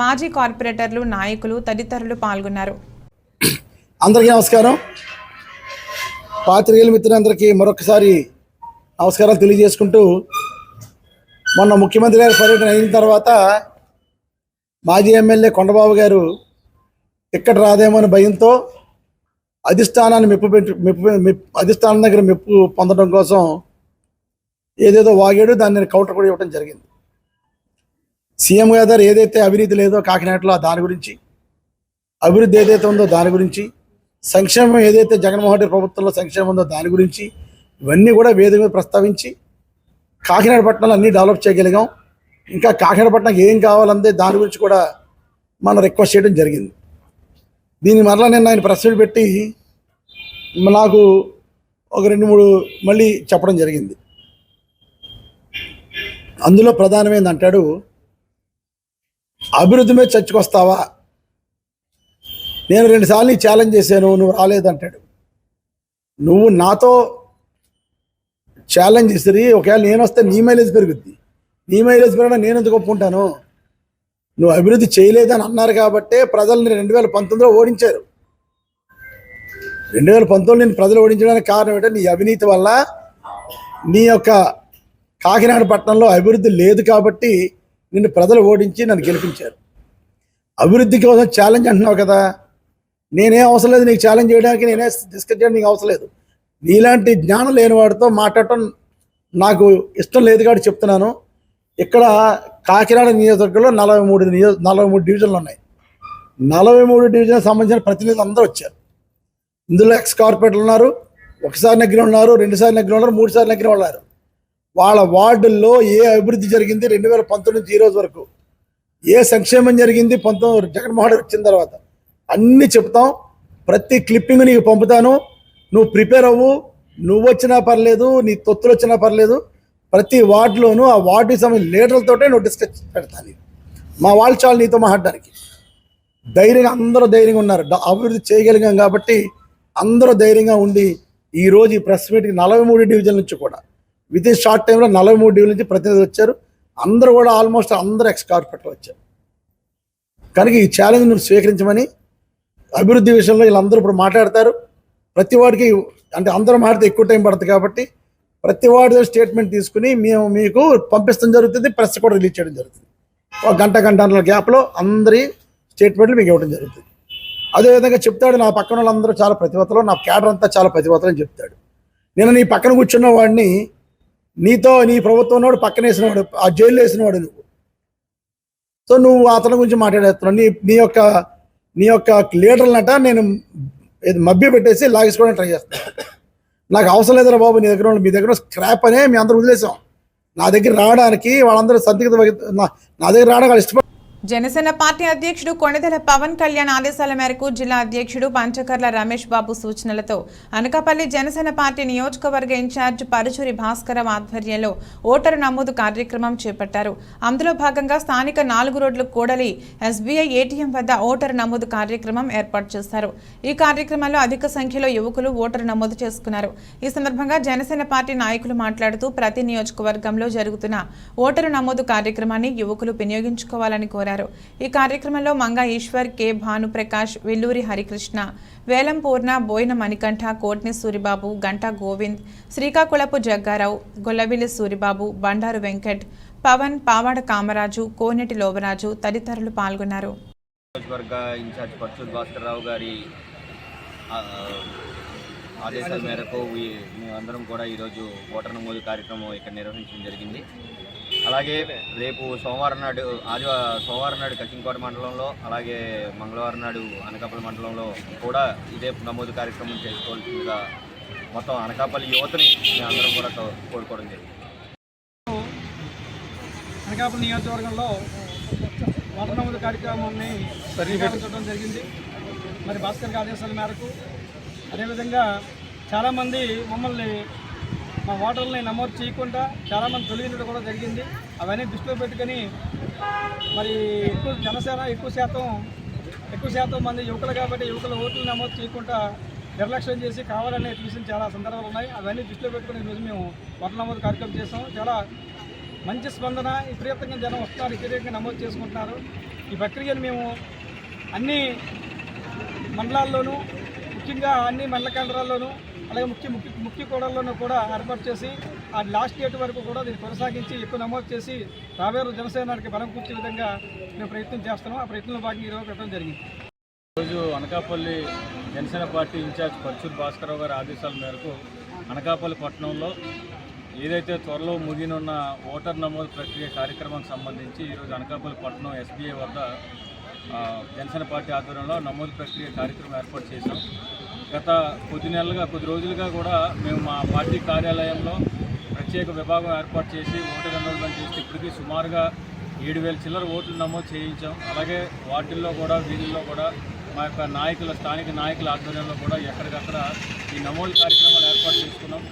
మాజీ కార్పొరేటర్లు, నాయకులు తదితరులు పాల్గొన్నారు.
అందరికీ నమస్కారం. పాత్రికేయుల మిత్రులందరికీ మరొకసారి నమస్కారాలు తెలియజేసుకుంటూ, మొన్న ముఖ్యమంత్రి గారి పర్యటన అయిన తర్వాత మాజీ ఎమ్మెల్యే కొండబాబు గారు టిక్కెట్ రాదేమో అని భయంతో అధిష్టానాన్ని అధిష్టానం దగ్గర మెప్పు పొందడం కోసం ఏదేదో వాగాడు. దాన్ని కౌంటర్ కూడా ఇవ్వడం జరిగింది. సీఎం గారు ఏదైతే అవినీతి లేదో కాకినాడలో దాని గురించి, అభివృద్ధి ఏదైతే ఉందో దాని గురించి, సంక్షేమం ఏదైతే జగన్మోహన్ రెడ్డి ప్రభుత్వంలో సంక్షేమం ఉందో దాని గురించి, ఇవన్నీ కూడా వేదిక మీద ప్రస్తావించి కాకినాడ పట్టణంలో అన్నీ డెవలప్ చేయగలిగాం. ఇంకా కాకినాడ పట్టణం ఏం కావాలంటే దాని గురించి కూడా మనం రిక్వెస్ట్ చేయడం జరిగింది. దీని మరలా నేను ఆయన ప్రెస్ మీట్ పెట్టి నాకు ఒక 2-3 మళ్ళీ చెప్పడం జరిగింది. అందులో ప్రధానమైంది అంటాడు, అభివృద్ధి మీద చర్చకొస్తావా? నేను 2 సార్లు ఛాలెంజ్ చేశాను, నువ్వు రాలేదంటాడు. నువ్వు నాతో ఛాలెంజ్ ఇస్తుంది, ఒకవేళ నేను వస్తే నీ మైలేజ్ పెరుగుద్ది. నీ మైలేజ్ పెరగడం నేను ఎందుకు ఒప్పుకుంటాను? నువ్వు అభివృద్ధి చేయలేదని అన్నారు కాబట్టే ప్రజల్ని 2019లో ఓడించారు. 2019 నేను ప్రజలు ఓడించడానికి కారణం ఏంటంటే నీ అవినీతి వల్ల, నీ యొక్క కాకినాడ పట్టణంలో అభివృద్ధి లేదు కాబట్టి నిన్ను ప్రజలు ఓడించి నన్ను గెలిపించారు. అభివృద్ధి కోసం ఛాలెంజ్ అంటున్నావు కదా, నేనేం అవసరం లేదు నీకు ఛాలెంజ్ చేయడానికి, నేనే డిస్కస్ చేయడానికి నీకు అవసరం లేదు. నీలాంటి జ్ఞానం లేని వాడితో మాట్లాడటం నాకు ఇష్టం లేదు కాబట్టి చెప్తున్నాను. ఇక్కడ కాకినాడ నియోజకవర్గంలో 43 డివిజన్లు ఉన్నాయి. 43 డివిజన్లకు సంబంధించిన ప్రతినిధులు అందరూ వచ్చారు. ఇందులో ఎక్స్ కార్పొరేటర్లు ఉన్నారు, ఒకసారి నెగ్గిన ఉన్నారు, 2 సార్లు నెగ్గిన ఉన్నారు, 3 సార్లు నెగ్గిన ఉన్నారు. వాళ్ళ వార్డుల్లో ఏ అభివృద్ధి జరిగింది 2019 నుంచి ఈ రోజు వరకు, ఏ సంక్షేమం జరిగింది జగన్మోహన్ రెడ్డి వచ్చిన తర్వాత అన్నీ చెప్తాం. ప్రతి క్లిప్పింగ్ నీకు పంపుతాను. నువ్వు ప్రిపేర్ అవ్వు. నువ్వు వచ్చినా పర్లేదు, నీ తొత్తులు వచ్చినా పర్లేదు. ప్రతి వార్డులోనూ ఆ వార్డుకి సంబంధించిన లీడర్లతోటే నువ్వు డిస్కస్ పెడతాను. మా వాళ్ళు చాలు నీతో మాట్లాడడానికి. ధైర్యంగా అందరూ ధైర్యంగా ఉన్నారు. అభివృద్ధి చేయగలిగాం కాబట్టి అందరూ ధైర్యంగా ఉండి ఈరోజు ఈ ప్రెస్ మీట్కి 43 డివిజన్ల నుంచి కూడా విత్ ఇన్ షార్ట్ టైంలో 43 డివిజన్ నుంచి ప్రతినిధులు వచ్చారు. అందరూ కూడా ఆల్మోస్ట్ అందరూ ఎక్స్ కార్పొరేటర్లు వచ్చారు. కనుక ఈ ఛాలెంజ్ నువ్వు స్వీకరించమని, అభివృద్ధి విషయంలో వీళ్ళందరూ ఇప్పుడు మాట్లాడతారు. ప్రతి వాడికి అంటే అందరూ మాట్లాడితే ఎక్కువ టైం పడుతుంది కాబట్టి ప్రతి వాడి స్టేట్మెంట్ తీసుకుని మేము మీకు పంపిస్తాం జరుగుతుంది. ప్రెస్ కూడా రిలీజ్ చేయడం జరుగుతుంది. ఒక గంటన్నర గ్యాప్లో అందరి స్టేట్మెంట్లు మీకు ఇవ్వడం జరుగుతుంది. అదేవిధంగా చెప్తాడు, నా పక్కన వాళ్ళందరూ చాలా ప్రతిభతలు, నా క్యాడర్ అంతా చాలా ప్రతిభతలు అని చెప్తాడు. నేను నీ పక్కన కూర్చున్న వాడిని, నీతో నీ ప్రభుత్వం వాడు పక్కన వేసినవాడు, ఆ జైల్లో వేసినవాడు నువ్వు. సో నువ్వు అతని గురించి మాట్లాడేస్తున్నావు. నీ యొక్క లీడర్లనట నేను మభ్య పెట్టేసి లాగేసుకోవడానికి ట్రై చేస్తాను. నాకు అవసరం లేదురా బాబు, మీ దగ్గర స్క్రాప్ అనే మీ అందరూ వదిలేసాం. నా దగ్గర రావడానికి వాళ్ళందరూ సందిగ్ధ నా దగ్గర రావడానికి వాళ్ళు ఇష్టపడి.
జనసేన పార్టీ అధ్యక్షుడు కొణిదెల పవన్ కళ్యాణ్ ఆదేశాల మేరకు జిల్లా అధ్యక్షుడు పంచకర్ల రమేష్ బాబు సూచనలతో అనకాపల్లి జనసేన పార్టీ నియోజకవర్గ ఇన్ఛార్జ్ పరుచూరి భాస్కరరావు ఆధ్వర్యంలో ఓటరు నమోదు కార్యక్రమం చేపట్టారు. అందులో భాగంగా స్థానిక 4 రోడ్ల కూడలి SBI ATM వద్ద ఓటరు నమోదు కార్యక్రమం ఏర్పాటు చేశారు. ఈ కార్యక్రమంలో అధిక సంఖ్యలో యువకులు ఓటరు నమోదు చేసుకున్నారు. ఈ సందర్భంగా జనసేన పార్టీ నాయకులు మాట్లాడుతూ ప్రతి నియోజకవర్గంలో జరుగుతున్న ఓటరు నమోదు కార్యక్రమాన్ని యువకులు వినియోగించుకోవాలని కోరారు. ఈ కార్యక్రమంలో మంగా ఈశ్వర్, కె భానుప్రకాష్, వెల్లూరి హరికృష్ణ, వేలం పూర్ణ, బోయిన మణికంఠ, కోట్ని సూరిబాబు, గంటా గోవింద్, శ్రీకాకుళపు జగ్గారావు, గొల్లవిల్లి సూరిబాబు, బండారు వెంకట్, పవన్, పావాడ కామరాజు, కోనేటి లోబరాజు తదితరులు పాల్గొన్నారు.
నియోజకవర్గ ఇన్ఛార్జ్ పరుచూరి భాస్కరరావు గారి ఆదేశాల మేరకు మేమందరం కూడా ఈరోజు ఓటర్ నమోదు కార్యక్రమం ఇక్కడ నిర్వహించడం జరిగింది. అలాగే రేపు సోమవారం నాడు కచింకోట మండలంలో, అలాగే మంగళవారం నాడు అనకాపల్లి మండలంలో కూడా ఇదే నమోదు కార్యక్రమం చేసుకోవాల్సిందిగా మొత్తం అనకాపల్లి యువతని మేమందరం కూడా కోరుకోవడం జరిగింది.
అనకాపల్లి నియోజకవర్గంలో ఓటర్ నమోదు కార్యక్రమాన్ని నిర్వహించడం జరిగింది. మరి భాస్కర్ ఆదేశాల మేరకు అదేవిధంగా చాలామంది మమ్మల్ని మా ఓటర్లని నమోదు చేయకుండా చాలామంది తొలగించడం కూడా జరిగింది. అవన్నీ దృష్టిలో పెట్టుకొని మరి జనసేన ఎక్కువ శాతం మంది యువకులు కాబట్టి యువకుల ఓట్లు నమోదు చేయకుండా నిర్లక్ష్యం చేసి కావాలనే చూసిన చాలా సందర్భాలు ఉన్నాయి. అవన్నీ దృష్టిలో పెట్టుకుని ఈరోజు మేము ఓటర్ నమోదు కార్యక్రమం చేసాం. చాలా మంచి స్పందన, విపరీతంగా జనం వస్తున్నారు, విపరీతంగా నమోదు చేసుకుంటున్నారు. ఈ ప్రక్రియను మేము అన్ని మండలాల్లోనూ, ముఖ్యంగా అన్ని మండల కేంద్రాల్లోనూ, అలాగే ముఖ్య కూడల్లోనూ కూడా ఏర్పాటు చేసి ఆ లాస్ట్ డేట్ వరకు కూడా దీన్ని కొనసాగించి ఎక్కువ నమోదు చేసి రాబోయే జనసేనకి బలం కూర్చే విధంగా మేము ప్రయత్నం చేస్తున్నాం. ఆ ప్రయత్నంలో భాగంగా ఈరోజు పెట్టడం జరిగింది.
ఈరోజు అనకాపల్లి జనసేన పార్టీ ఇన్ఛార్జ్ పరుచూరి భాస్కరరావు గారి ఆదేశాల మేరకు అనకాపల్లి పట్టణంలో ఏదైతే త్వరలో ముగినున్న ఓటర్ నమోదు ప్రక్రియ కార్యక్రమానికి సంబంధించి ఈరోజు అనకాపల్లి పట్టణం SBI వద్ద జనసేన పార్టీ ఆధ్వర్యంలో నమోదు ప్రక్రియ కార్యక్రమం ఏర్పాటు చేశాం. గత కొద్ది రోజులుగా కూడా మేము మా పార్టీ కార్యాలయంలో ప్రత్యేక విభాగం ఏర్పాటు చేసి ఓటర్ ఎన్రోల్మెంట్ చేసి ఇప్పటికీ సుమారుగా 7,000 చిల్లర ఓట్లు నమోదు చేయించాం. అలాగే వార్డుల్లో కూడా, వీధుల్లో కూడా మా యొక్క స్థానిక నాయకుల ఆధ్వర్యంలో కూడా ఎక్కడికక్కడ ఈ నమోదు కార్యక్రమాలు ఏర్పాటు చేసుకున్నాం.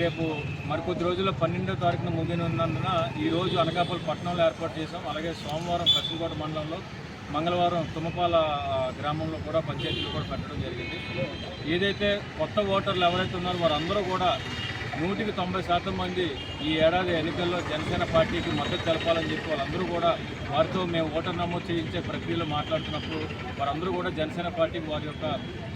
రేపు మరికొద్ది రోజుల్లో 12వ తారీఖున ముగినున్నందున ఈరోజు అనకాపల్లి పట్టణంలో ఏర్పాటు చేసాం. అలాగే సోమవారం కసింకోట మండలంలో, మంగళవారం తుమ్మపాల గ్రామంలో కూడా పంచాయతీలు కూడా పెట్టడం జరిగింది. ఏదైతే కొత్త ఓటర్లు ఎవరైతే ఉన్నారో వారందరూ కూడా 100% మంది ఈ ఏడాది ఎన్నికల్లో జనసేన పార్టీకి మద్దతు తెలపాలని చెప్పి వాళ్ళందరూ కూడా వారితో మేము ఓటర్ నమోదు చేయించే ప్రక్రియలో మాట్లాడుతున్నప్పుడు వారందరూ కూడా జనసేన పార్టీకి వారి యొక్క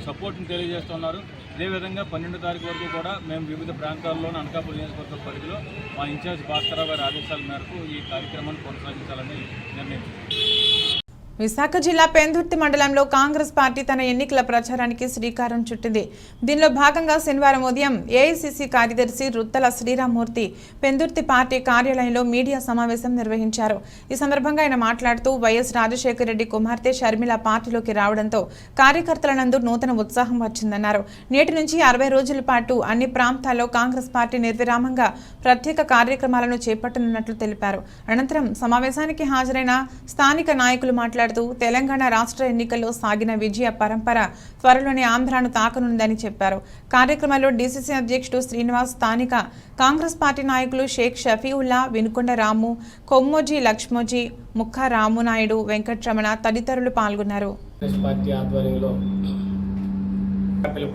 సపోర్ట్ని తెలియజేస్తున్నారు. అదేవిధంగా 12వ తారీఖు వరకు కూడా మేము వివిధ ప్రాంతాల్లోని అనకాపల్లి నియోజకవర్గ పరిధిలో మా ఇన్ఛార్జ్ భాస్కరరావు గారి ఆదేశాల మేరకు ఈ కార్యక్రమాన్ని కొనసాగించాలని నిర్ణయించారు.
విశాఖ జిల్లా పెందుర్తి మండలంలో కాంగ్రెస్ పార్టీ తన ఎన్నికల ప్రచారానికి శ్రీకారం చుట్టింది. దీనిలో భాగంగా శనివారం ఉదయం ఏఐసిసి కార్యదర్శి రుత్తల శ్రీరామ్మూర్తి పెందుర్తి పార్టీ కార్యాలయంలో మీడియా సమావేశం నిర్వహించారు. ఈ సందర్భంగా ఆయన మాట్లాడుతూ వైఎస్ రాజశేఖర రెడ్డి కుమార్తె షర్మిల పార్టీలోకి రావడంతో కార్యకర్తల నందు నూతన ఉత్సాహం వచ్చిందన్నారు. నేటి నుంచి 60 రోజుల పాటు అన్ని ప్రాంతాల్లో కాంగ్రెస్ పార్టీ నిర్విరామంగా ప్రత్యేక కార్యక్రమాలను చేపట్టనున్నట్లు తెలిపారు. అనంతరం సమావేశానికి హాజరైన స్థానిక నాయకులు మాట్లాడుతూ తెలంగాణ రాష్ట్ర ఎన్నికల్లో సాగిన విజయ పరంపర త్వరలోనే ఆంధ్రాను తాకనుందని చెప్పారు. కార్యక్రమంలో డీసీసీ అధ్యక్షుడు శ్రీనివాస్, స్థానిక కాంగ్రెస్ పార్టీ నాయకులు షేక్ షఫీవుల్లా, వినుకొండ రాము, కొమ్మోజీ లక్ష్మోజీ, ముఖా రామునాయుడు, వెంకట్రమణ తదితరులు పాల్గొన్నారు.
పార్టీ ఆధ్వర్యంలో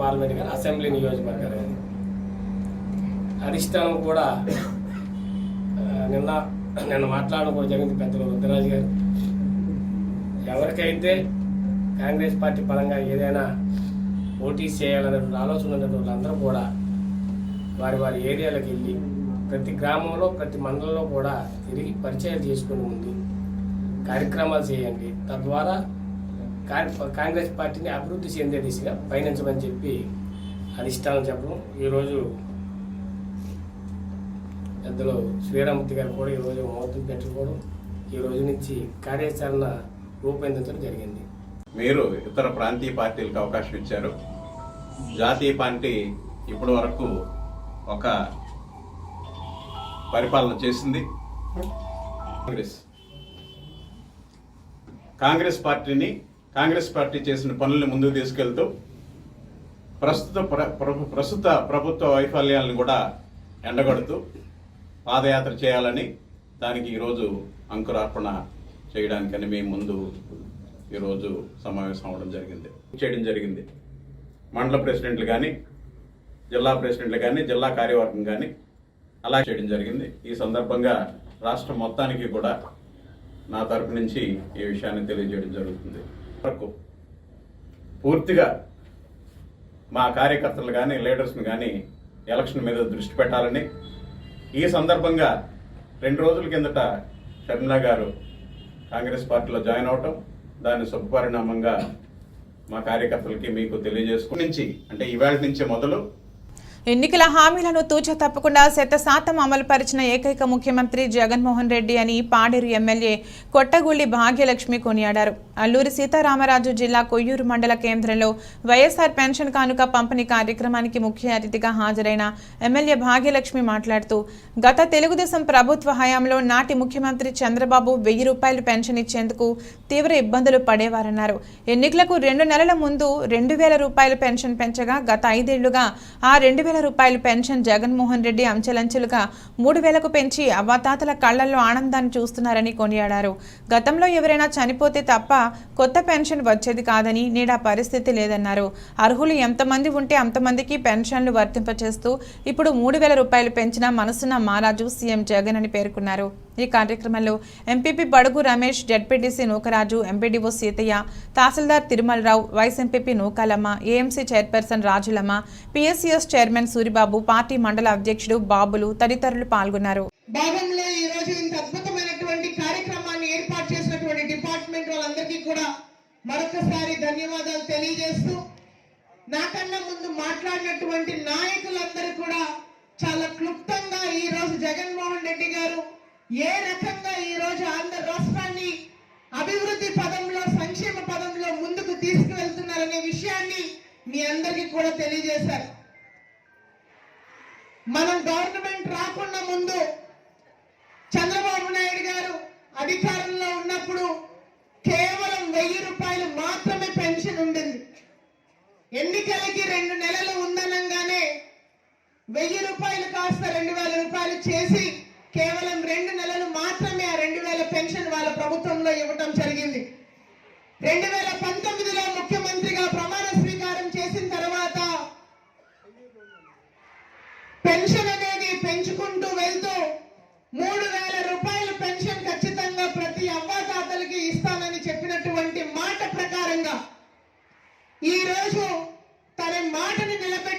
పార్లమెంట్ అసెంబ్లీ నియోజకవర్గం అధిష్టానం కూడా నిన్న మాట్లాడడం కూడా జరిగింది. పెద్దలు రుద్రరాజు గారు ఎవరికైతే కాంగ్రెస్ పార్టీ పరంగా ఏదైనా పోటీ చేయాలనే ఆలోచన ఉన్నటువంటి వాళ్ళందరూ కూడా వారి వారి ఏరియాలకు వెళ్ళి ప్రతి గ్రామంలో ప్రతి మండలంలో కూడా తిరిగి పరిచయాలు చేసుకుని ముందు కార్యక్రమాలు చేయండి. తద్వారా కాంగ్రెస్ పార్టీని అభివృద్ధి చెందే దిశగా పయనించమని చెప్పి అధిష్టానం చెప్పడం, ఈరోజు పెద్దలు శ్రీరామూర్తి గారు కూడా ఈరోజు మౌతం పెట్టుకోవడం, ఈ రోజు నుంచి కార్యాచరణ రూపొందించడం జరిగింది.
మీరు ఇతర ప్రాంతీయ పార్టీలకు అవకాశం ఇచ్చారు. జాతీయ పార్టీ ఇప్పటి వరకు ఒక పరిపాలన చేసింది. కాంగ్రెస్ పార్టీ చేసిన పనులను ముందుకు తీసుకెళ్తూ ప్రస్తుత ప్రభుత్వ వైఫల్యాలను కూడా ఎండగడుతూ పాదయాత్ర చేయాలని దానికి ఈరోజు అంకురార్పణ చేయడానికని మేము ముందు ఈరోజు సమావేశం అవడం జరిగింది. మండల ప్రెసిడెంట్లు కానీ, జిల్లా ప్రెసిడెంట్లు కానీ, జిల్లా కార్యవర్గం కానీ అలా చేయడం జరిగింది. ఈ సందర్భంగా రాష్ట్రం మొత్తానికి కూడా నా తరపు నుంచి ఈ విషయాన్ని తెలియజేయడం జరుగుతుంది. పూర్తిగా మా కార్యకర్తలు కానీ, లీడర్స్ని కానీ ఎలక్షన్ మీద దృష్టి పెట్టాలని, ఈ సందర్భంగా 2 రోజుల కిందట షర్మిల గారు కాంగ్రెస్ పార్టీలో జాయిన్ అవటం, దాన్ని శుభపరిణామంగా మా కార్యకర్తలకి మీకు తెలియజేసుకుని నుంచి అంటే ఇవాళ నుంచే మొదలు
ఎన్నికల హామీలను తూచ తప్పకుండా 100% అమలు పరిచిన ఏకైక ముఖ్యమంత్రి జగన్మోహన్ రెడ్డి అని పాడేరు ఎమ్మెల్యే కొట్టగూళ్లి భాగ్యలక్ష్మి కొనియాడారు. అల్లూరి సీతారామరాజు జిల్లా కొయ్యూరు మండల కేంద్రంలో వైఎస్ఆర్ పెన్షన్ కానుక పంపిణీ కార్యక్రమానికి ముఖ్య అతిథిగా హాజరైన ఎమ్మెల్యే భాగ్యలక్ష్మి మాట్లాడుతూ గత తెలుగుదేశం ప్రభుత్వ హయాంలో నాటి ముఖ్యమంత్రి చంద్రబాబు 1000 రూపాయలు పెన్షన్ ఇచ్చేందుకు తీవ్ర ఇబ్బందులు పడేవారన్నారు. ఎన్నికలకు 2 నెలల ముందు 2000 రూపాయలు పెన్షన్ పెంచగా గత 5 ఏళ్లుగా ఆ 2000 రూపాయలు పెన్షన్ జగన్మోహన్ రెడ్డి అంచెలంచెలుగా 3000కు పెంచి అవ్వాతాతల కళ్లల్లో ఆనందాన్ని చూస్తున్నారని కొనియాడారు. గతంలో ఎవరైనా చనిపోతే తప్ప కొత్త పెన్షన్ వచ్చేది కాదని నేడా పరిస్థితి లేదన్నారు. అర్హులు ఎంతమంది ఉంటే అంతమందికి పెన్షన్లు వర్తింపచేస్తూ ఇప్పుడు 3000 రూపాయలు పెంచిన మనసున్న మారాజు సీఎం జగన్ అని పేర్కొన్నారు. ఈ కార్యక్రమంలో MPP Badugu Ramesh, ZPTC Nookaraju, MPDO Seethaiah, tahsildar Tirumala Rao, vice MPP Nookalamma, AMC chairperson Rajulamma, PSCS chairman Suribabu, party మండల అధ్యక్షుడు బాబులు తదితరులు పాల్గొన్నారు.
భాగంలో ఈ రోజు ఇంత అద్భుతమైనటువంటి కార్యక్రమాన్ని ఏర్పాటు చేసినటువంటి డిపార్ట్మెంట్ వాళ్ళందరికీ కూడా మరొకసారి ధన్యవాదాలు తెలియజేస్తూ, నాకన్నా ముందు మాట్లాడినటువంటి నాయకులందరూ కూడా చాలా క్లుప్తంగా ఈ రోజు జగన్మోహన్ రెడ్డి గారు ఏ రకంగా ఈ రోజు ఆంధ్ర రాష్ట్రాన్ని అభివృద్ధి పదంలో, సంక్షేమ పదంలో ముందుకు తీసుకువెళ్తున్నారనే విషయాన్ని మీ అందరికీ కూడా తెలియజేశారు. మనం గవర్నమెంట్ రాకుండా ముందు చంద్రబాబు నాయుడు గారు అధికారంలో ఉన్నప్పుడు కేవలం 1000 రూపాయలు మాత్రమే పెన్షన్ ఉండింది. ఎన్నికలకి 2 నెలలు ఉందనగానే 1000 రూపాయలు కాస్త 2000 రూపాయలు చేసి కేవలం 2 నెలలు మాత్రమే ఆ 2000 పెన్షన్ వాళ్ళ ప్రభుత్వంలో ఇవ్వటం జరిగింది. 2019లో ముఖ్యమంత్రిగా ప్రమాణ స్వీకారం చేసిన తర్వాత పెన్షన్ అనేది పెంచుకుంటూ వెళ్తూ 3000 రూపాయల పెన్షన్ ఖచ్చితంగా ప్రతి అవ్వాతాతలకి ఇస్తానని చెప్పినటువంటి మాట ప్రకారంగా ఈ రోజు తన మాటని నిలబెట్టి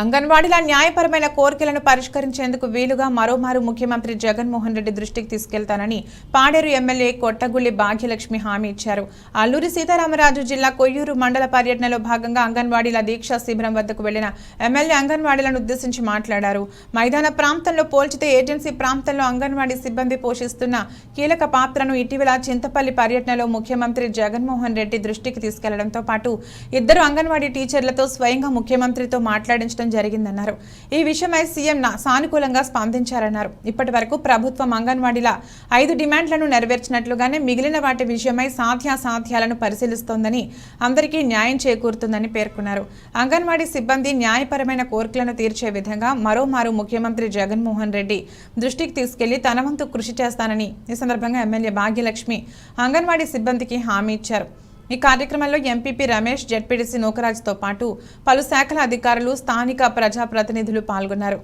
అంగన్వాడీల న్యాయపరమైన కోరికలను పరిష్కరించేందుకు వీలుగా మరోమారు ముఖ్యమంత్రి జగన్మోహన్ రెడ్డి దృష్టికి తీసుకెళ్తానని పాడేరు ఎమ్మెల్యే కొట్టగుళ్లి భాగ్యలక్ష్మి హామీ ఇచ్చారు. అల్లూరి సీతారామరాజు జిల్లా కొయ్యూరు మండల పర్యటనలో భాగంగా అంగన్వాడీల దీక్షా శిబిరం వద్దకు వెళ్లిన ఎమ్మెల్యే అంగన్వాడీలను ఉద్దేశించి మాట్లాడారు. మైదాన ప్రాంతంలో పోల్చితే ఏజెన్సీ ప్రాంతంలో అంగన్వాడీ సిబ్బంది పోషిస్తున్న కీలక పాత్రను ఇటీవల చింతపల్లి పర్యటనలో ముఖ్యమంత్రి జగన్మోహన్ రెడ్డి దృష్టికి తీసుకెళ్లడంతో పాటు ఇద్దరు అంగన్వాడీ టీచర్లతో స్వయంగా ముఖ్యమంత్రితో మాట్లాడించడం జరిగిందన్నారు. ఈ విషయమై సీఎం సానుకూలంగా స్పందించారన్నారు. ఇప్పటి వరకు ప్రభుత్వం అంగన్వాడీల 5 డిమాండ్లను నెరవేర్చినట్లుగానే మిగిలిన వాటి విషయమై సాధ్యాసాధ్యాలను పరిశీలిస్తోందని, అందరికీ న్యాయం చేకూరుతుందని పేర్కొన్నారు. అంగన్వాడీ సిబ్బంది న్యాయపరమైన కోరికలను తీర్చే విధంగా మరోమారు ముఖ్యమంత్రి జగన్మోహన్ రెడ్డి దృష్టికి తీసుకెళ్లి తన వంతు కృషి చేస్తానని ఈ సందర్భంగా ఎమ్మెల్యే భాగ్యలక్ష్మి అంగన్వాడీ సిబ్బందికి హామీ ఇచ్చారు. ఈ కార్యక్రమంలో ఎంపీపీ రమేష్, జెడ్పీటీసీ నూకరాజ్తో పాటు పలు శాఖల అధికారులు, స్థానిక ప్రజాప్రతినిధులు పాల్గొన్నారు.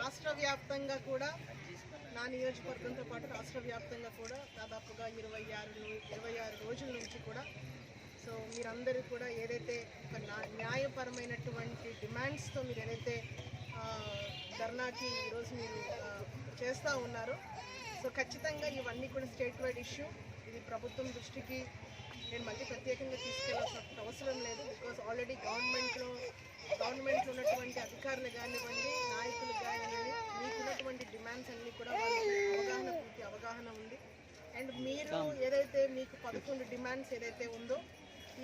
రాష్ట్ర వ్యాప్తంగా కూడా నా నియోజకవర్గంతో పాటు రాష్ట్ర వ్యాప్తంగా కూడా దాదాపుగా 26 రోజుల నుంచి కూడా సో మీరందరూ కూడా ఏదైతే న్యాయపరమైనటువంటి డిమాండ్స్తో మీరు ఏదైతే ధర్నాకి ఈరోజు మీరు చేస్తూ ఉన్నారో సో ఖచ్చితంగా ఇవన్నీ కూడా స్టేట్ వైడ్ ఇష్యూ. ఇది ప్రభుత్వం దృష్టికి నేను మళ్ళీ ప్రత్యేకంగా తీసుకెళ్లాల్సిన అవసరం లేదు. బికాజ్ ఆల్రెడీ గవర్నమెంట్లో ఉన్నటువంటి అధికారులు కానివ్వండి, నాయకులు కానివ్వండి, మీకున్నటువంటి డిమాండ్స్ అన్నీ కూడా వాళ్ళకి పూర్తి అవగాహన ఉంది. అండ్ మీరు ఏదైతే మీకు 11 డిమాండ్స్ ఏదైతే ఉందో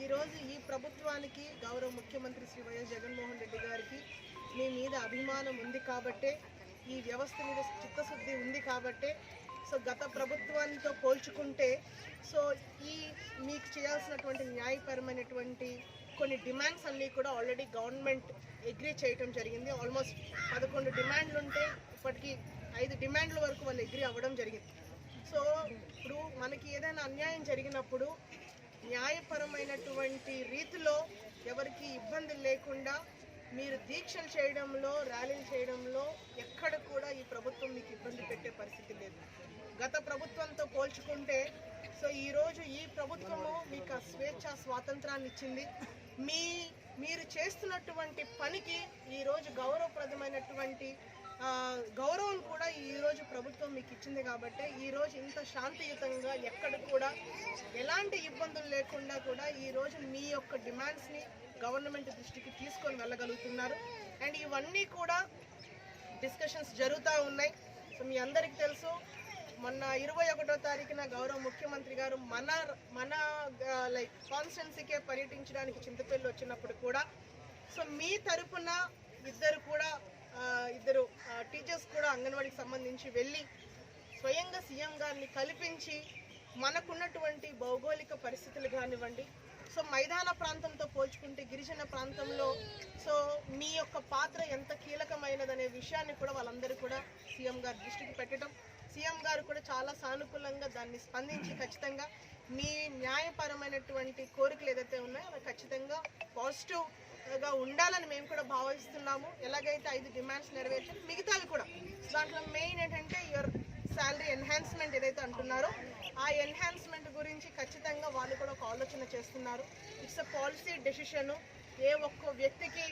ఈరోజు ఈ ప్రభుత్వానికి గౌరవ ముఖ్యమంత్రి శ్రీ వైఎస్ జగన్మోహన్ రెడ్డి గారికి మీ మీద అభిమానం ఉంది కాబట్టే, ఈ వ్యవస్థ మీద చిత్తశుద్ధి ఉంది కాబట్టే సో గత ప్రభుత్వానికి పోల్చుకుంటే సో ఈ మీకు చేయాల్సినటువంటి న్యాయపరమైనటువంటి కొన్ని డిమాండ్స్ అన్నీ కూడా ఆల్రెడీ గవర్నమెంట్ అగ్రీ చేయటం జరిగింది. ఆల్మోస్ట్ 11 డిమాండ్లు ఉంటే ఇప్పటికీ 5 డిమాండ్ల వరకు వాళ్ళు అగ్రీ అవ్వడం జరిగింది. సో ఇప్పుడు మనకి ఏదైనా అన్యాయం జరిగినప్పుడు న్యాయపరమైనటువంటి రీతిలో ఎవరికి ఇబ్బంది లేకుండా మీరు దీక్షలు చేయడంలో, ర్యాలీలు చేయడంలో ఎక్కడ కూడా ఈ ప్రభుత్వం మీకు ఇబ్బంది పెట్టే పరిస్థితి లేదు. గత ప్రభుత్వంతో పోల్చుకుంటే సో ఈరోజు ఈ ప్రభుత్వము మీకు స్వేచ్ఛ స్వాతంత్రాన్ని ఇచ్చింది. మీరు చేస్తున్నటువంటి పనికి ఈరోజు గౌరవప్రదమైనటువంటి గౌరవం కూడా ఈరోజు ప్రభుత్వం మీకు ఇచ్చింది కాబట్టి ఈరోజు ఇంత శాంతియుతంగా ఎక్కడ కూడా ఎలాంటి ఇబ్బందులు లేకుండా కూడా ఈరోజు మీ యొక్క డిమాండ్స్ని గవర్నమెంట్ దృష్టికి తీసుకొని వెళ్ళగలుగుతున్నారు. అండ్ ఇవన్నీ కూడా డిస్కషన్స్ జరుగుతూ ఉన్నాయి. సో మీ అందరికీ తెలుసు, మొన్న 21వ తారీఖున గౌరవ ముఖ్యమంత్రి గారు మన కాన్స్టిట్యున్సీకే పర్యటించడానికి చింతపల్లి వచ్చినప్పుడు కూడా సో మీ తరపున ఇద్దరు టీచర్స్ కూడా అంగన్వాడీకి సంబంధించి వెళ్ళి స్వయంగా సీఎం గారిని కల్పించి మనకున్నటువంటి భౌగోళిక పరిస్థితులు కానివ్వండి, సో మైదాన ప్రాంతంతో పోల్చుకుంటే గిరిజన ప్రాంతంలో సో మీ యొక్క పాత్ర ఎంత కీలకమైనదనే విషయాన్ని కూడా వాళ్ళందరూ కూడా సీఎం గారి దృష్టికి పెట్టడం, సీఎం గారు కూడా చాలా సానుకూలంగా దాన్ని స్పందించి ఖచ్చితంగా మీ న్యాయపరమైనటువంటి కోరికలు ఏదైతే ఉన్నాయో అవి ఖచ్చితంగా పాజిటివ్గా ఉండాలని మేము కూడా భావిస్తున్నాము. ఎలాగైతే 5 డిమాండ్స్ నెరవేర్చారు, మిగతావి కూడా దాంట్లో మెయిన్ ఏంటంటే యువర్ శాలరీ ఎన్హాన్స్మెంట్ ఏదైతే అంటున్నారో ఆ ఎన్హాన్స్మెంట్ గురించి ఖచ్చితంగా వాళ్ళు కూడా ఒక ఆలోచన చేస్తున్నారు. It's a policy decision. ఏ ఒక్క వ్యక్తికి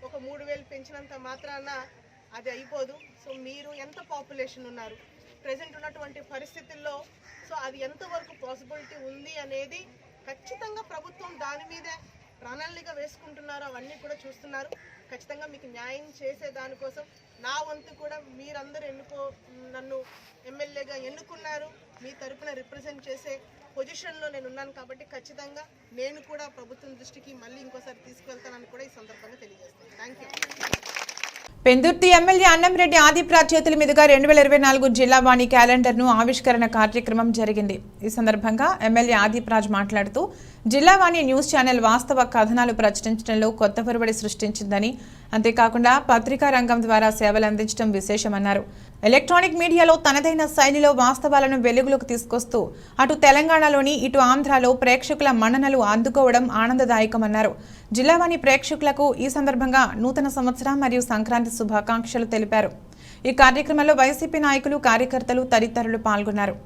ఒక 3,000 పెంచినంత మాత్రాన అది అయిపోదు. సో మీరు ఎంత పాపులేషన్ ఉన్నారు, ప్రజెంట్ ఉన్నటువంటి పరిస్థితుల్లో సో అది ఎంతవరకు పాసిబిలిటీ ఉంది అనేది ఖచ్చితంగా ప్రభుత్వం దాని మీదే ప్రణాళిక వేసుకుంటున్నారు. అవన్నీ కూడా చూస్తున్నారు. ఖచ్చితంగా మీకు న్యాయం చేసే దానికోసం నా వంతు కూడా మీరందరూ నన్ను ఎమ్మెల్యేగా ఎన్నుకున్నారు. మీ తరపున రిప్రజెంట్ చేసే పొజిషన్లో నేను ఉన్నాను కాబట్టి ఖచ్చితంగా నేను కూడా ప్రభుత్వం దృష్టికి మళ్ళీ ఇంకోసారి తీసుకువెళ్తానని కూడా ఈ సందర్భంగా తెలియజేస్తాను. Thank you.
Pendurthi MLA Annamreddy Adipraj చేతుల మీదుగా 2024 జిల్లా వాణి క్యాలెండర్ను ఆవిష్కరణ కార్యక్రమం జరిగింది. ఈ సందర్భంగా ఎమ్మెల్యే ఆదిప్రాజ్ మాట్లాడుతూ జిల్లా వాణి న్యూస్ ఛానల్ వాస్తవ కథనాలు ప్రచురించడంలో కొత్త ఒరవడి సృష్టించిందని, అంతేకాకుండా పత్రికా రంగం ద్వారా సేవలు అందించడం విశేషమన్నారు. ఎలక్ట్రానిక్ మీడియాలో తనదైన శైలిలో వాస్తవాలను వెలుగులోకి తీసుకొస్తూ అటు తెలంగాణలోని ఇటు ఆంధ్రాలో ప్రేక్షకుల మన్ననలు అందుకోవడం ఆనందదాయకమన్నారు. జిల్లావాణి ప్రేక్షకులకు ఈ సందర్భంగా నూతన సంవత్సరం మరియు సంక్రాంతి శుభాకాంక్షలు తెలిపారు. ఈ కార్యక్రమంలో వైసీపీ నాయకులు, కార్యకర్తలు తదితరులు పాల్గొన్నారు.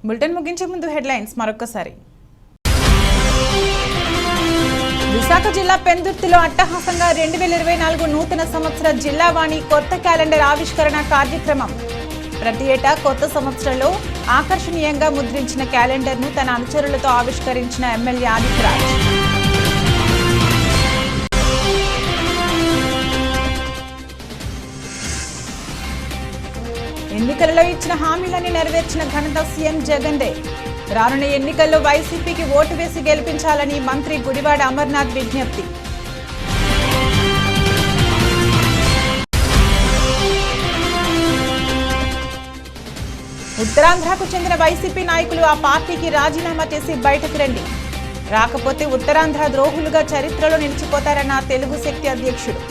బులెటిన్ ముగించే ముందు హెడ్లైన్స్ మరొకసారి. విశాఖ జిల్లా పెందుర్తిలో అట్టహాసంగా 2024 నూతన సంవత్సర జిల్లావాణి కొత్త క్యాలెండర్ ఆవిష్కరణ కార్యక్రమం. ప్రతి ఏటా కొత్త సంవత్సరంలో ఆకర్షణీయంగా ముద్రించిన క్యాలెండర్ను తన అనుచరులతో ఆవిష్కరించిన ఎమ్మెల్యే ఆదిత్యరాజ్. ఎన్నికలలో ఇచ్చిన హామీలన్నీ నెరవేర్చిన ఘనత సీఎం జగన్దే. రానున్న ఎన్నికల్లో వైసీపీకి ఓటు వేసి గెలిపించాలని మంత్రి గుడివాడ అమర్నాథ్ విజ్ఞప్తి. ఉత్తరాంధ్రకు చెందిన వైసీపీ నాయకులు ఆ పార్టీకి రాజీనామా చేసి బయటకు రండి, రాకపోతే ఉత్తరాంధ్ర ద్రోహులుగా చరిత్రలో నిలిచిపోతారన్న తెలుగు శక్తి అధ్యక్షుడు.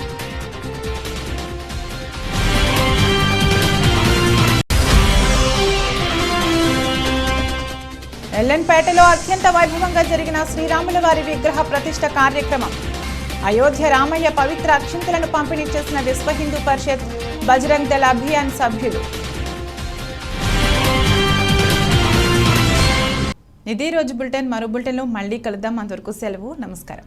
ఎల్లన్పేటలో అత్యంత వైభవంగా జరిగిన శ్రీరాముల వారి విగ్రహ ప్రతిష్ఠ కార్యక్రమం. అయోధ్య రామయ్య పవిత్ర అక్షింతలను పంపిణీ చేసిన విశ్వ హిందూ పరిషత్, బజరంగ్ దళ అభియాన్ సభ్యులు. ఇది రోజు బులెటిన్. మరో బులెటిన్లో మళ్ళీ కలుద్దాం. అంతవరకు సెలవు. నమస్కారం.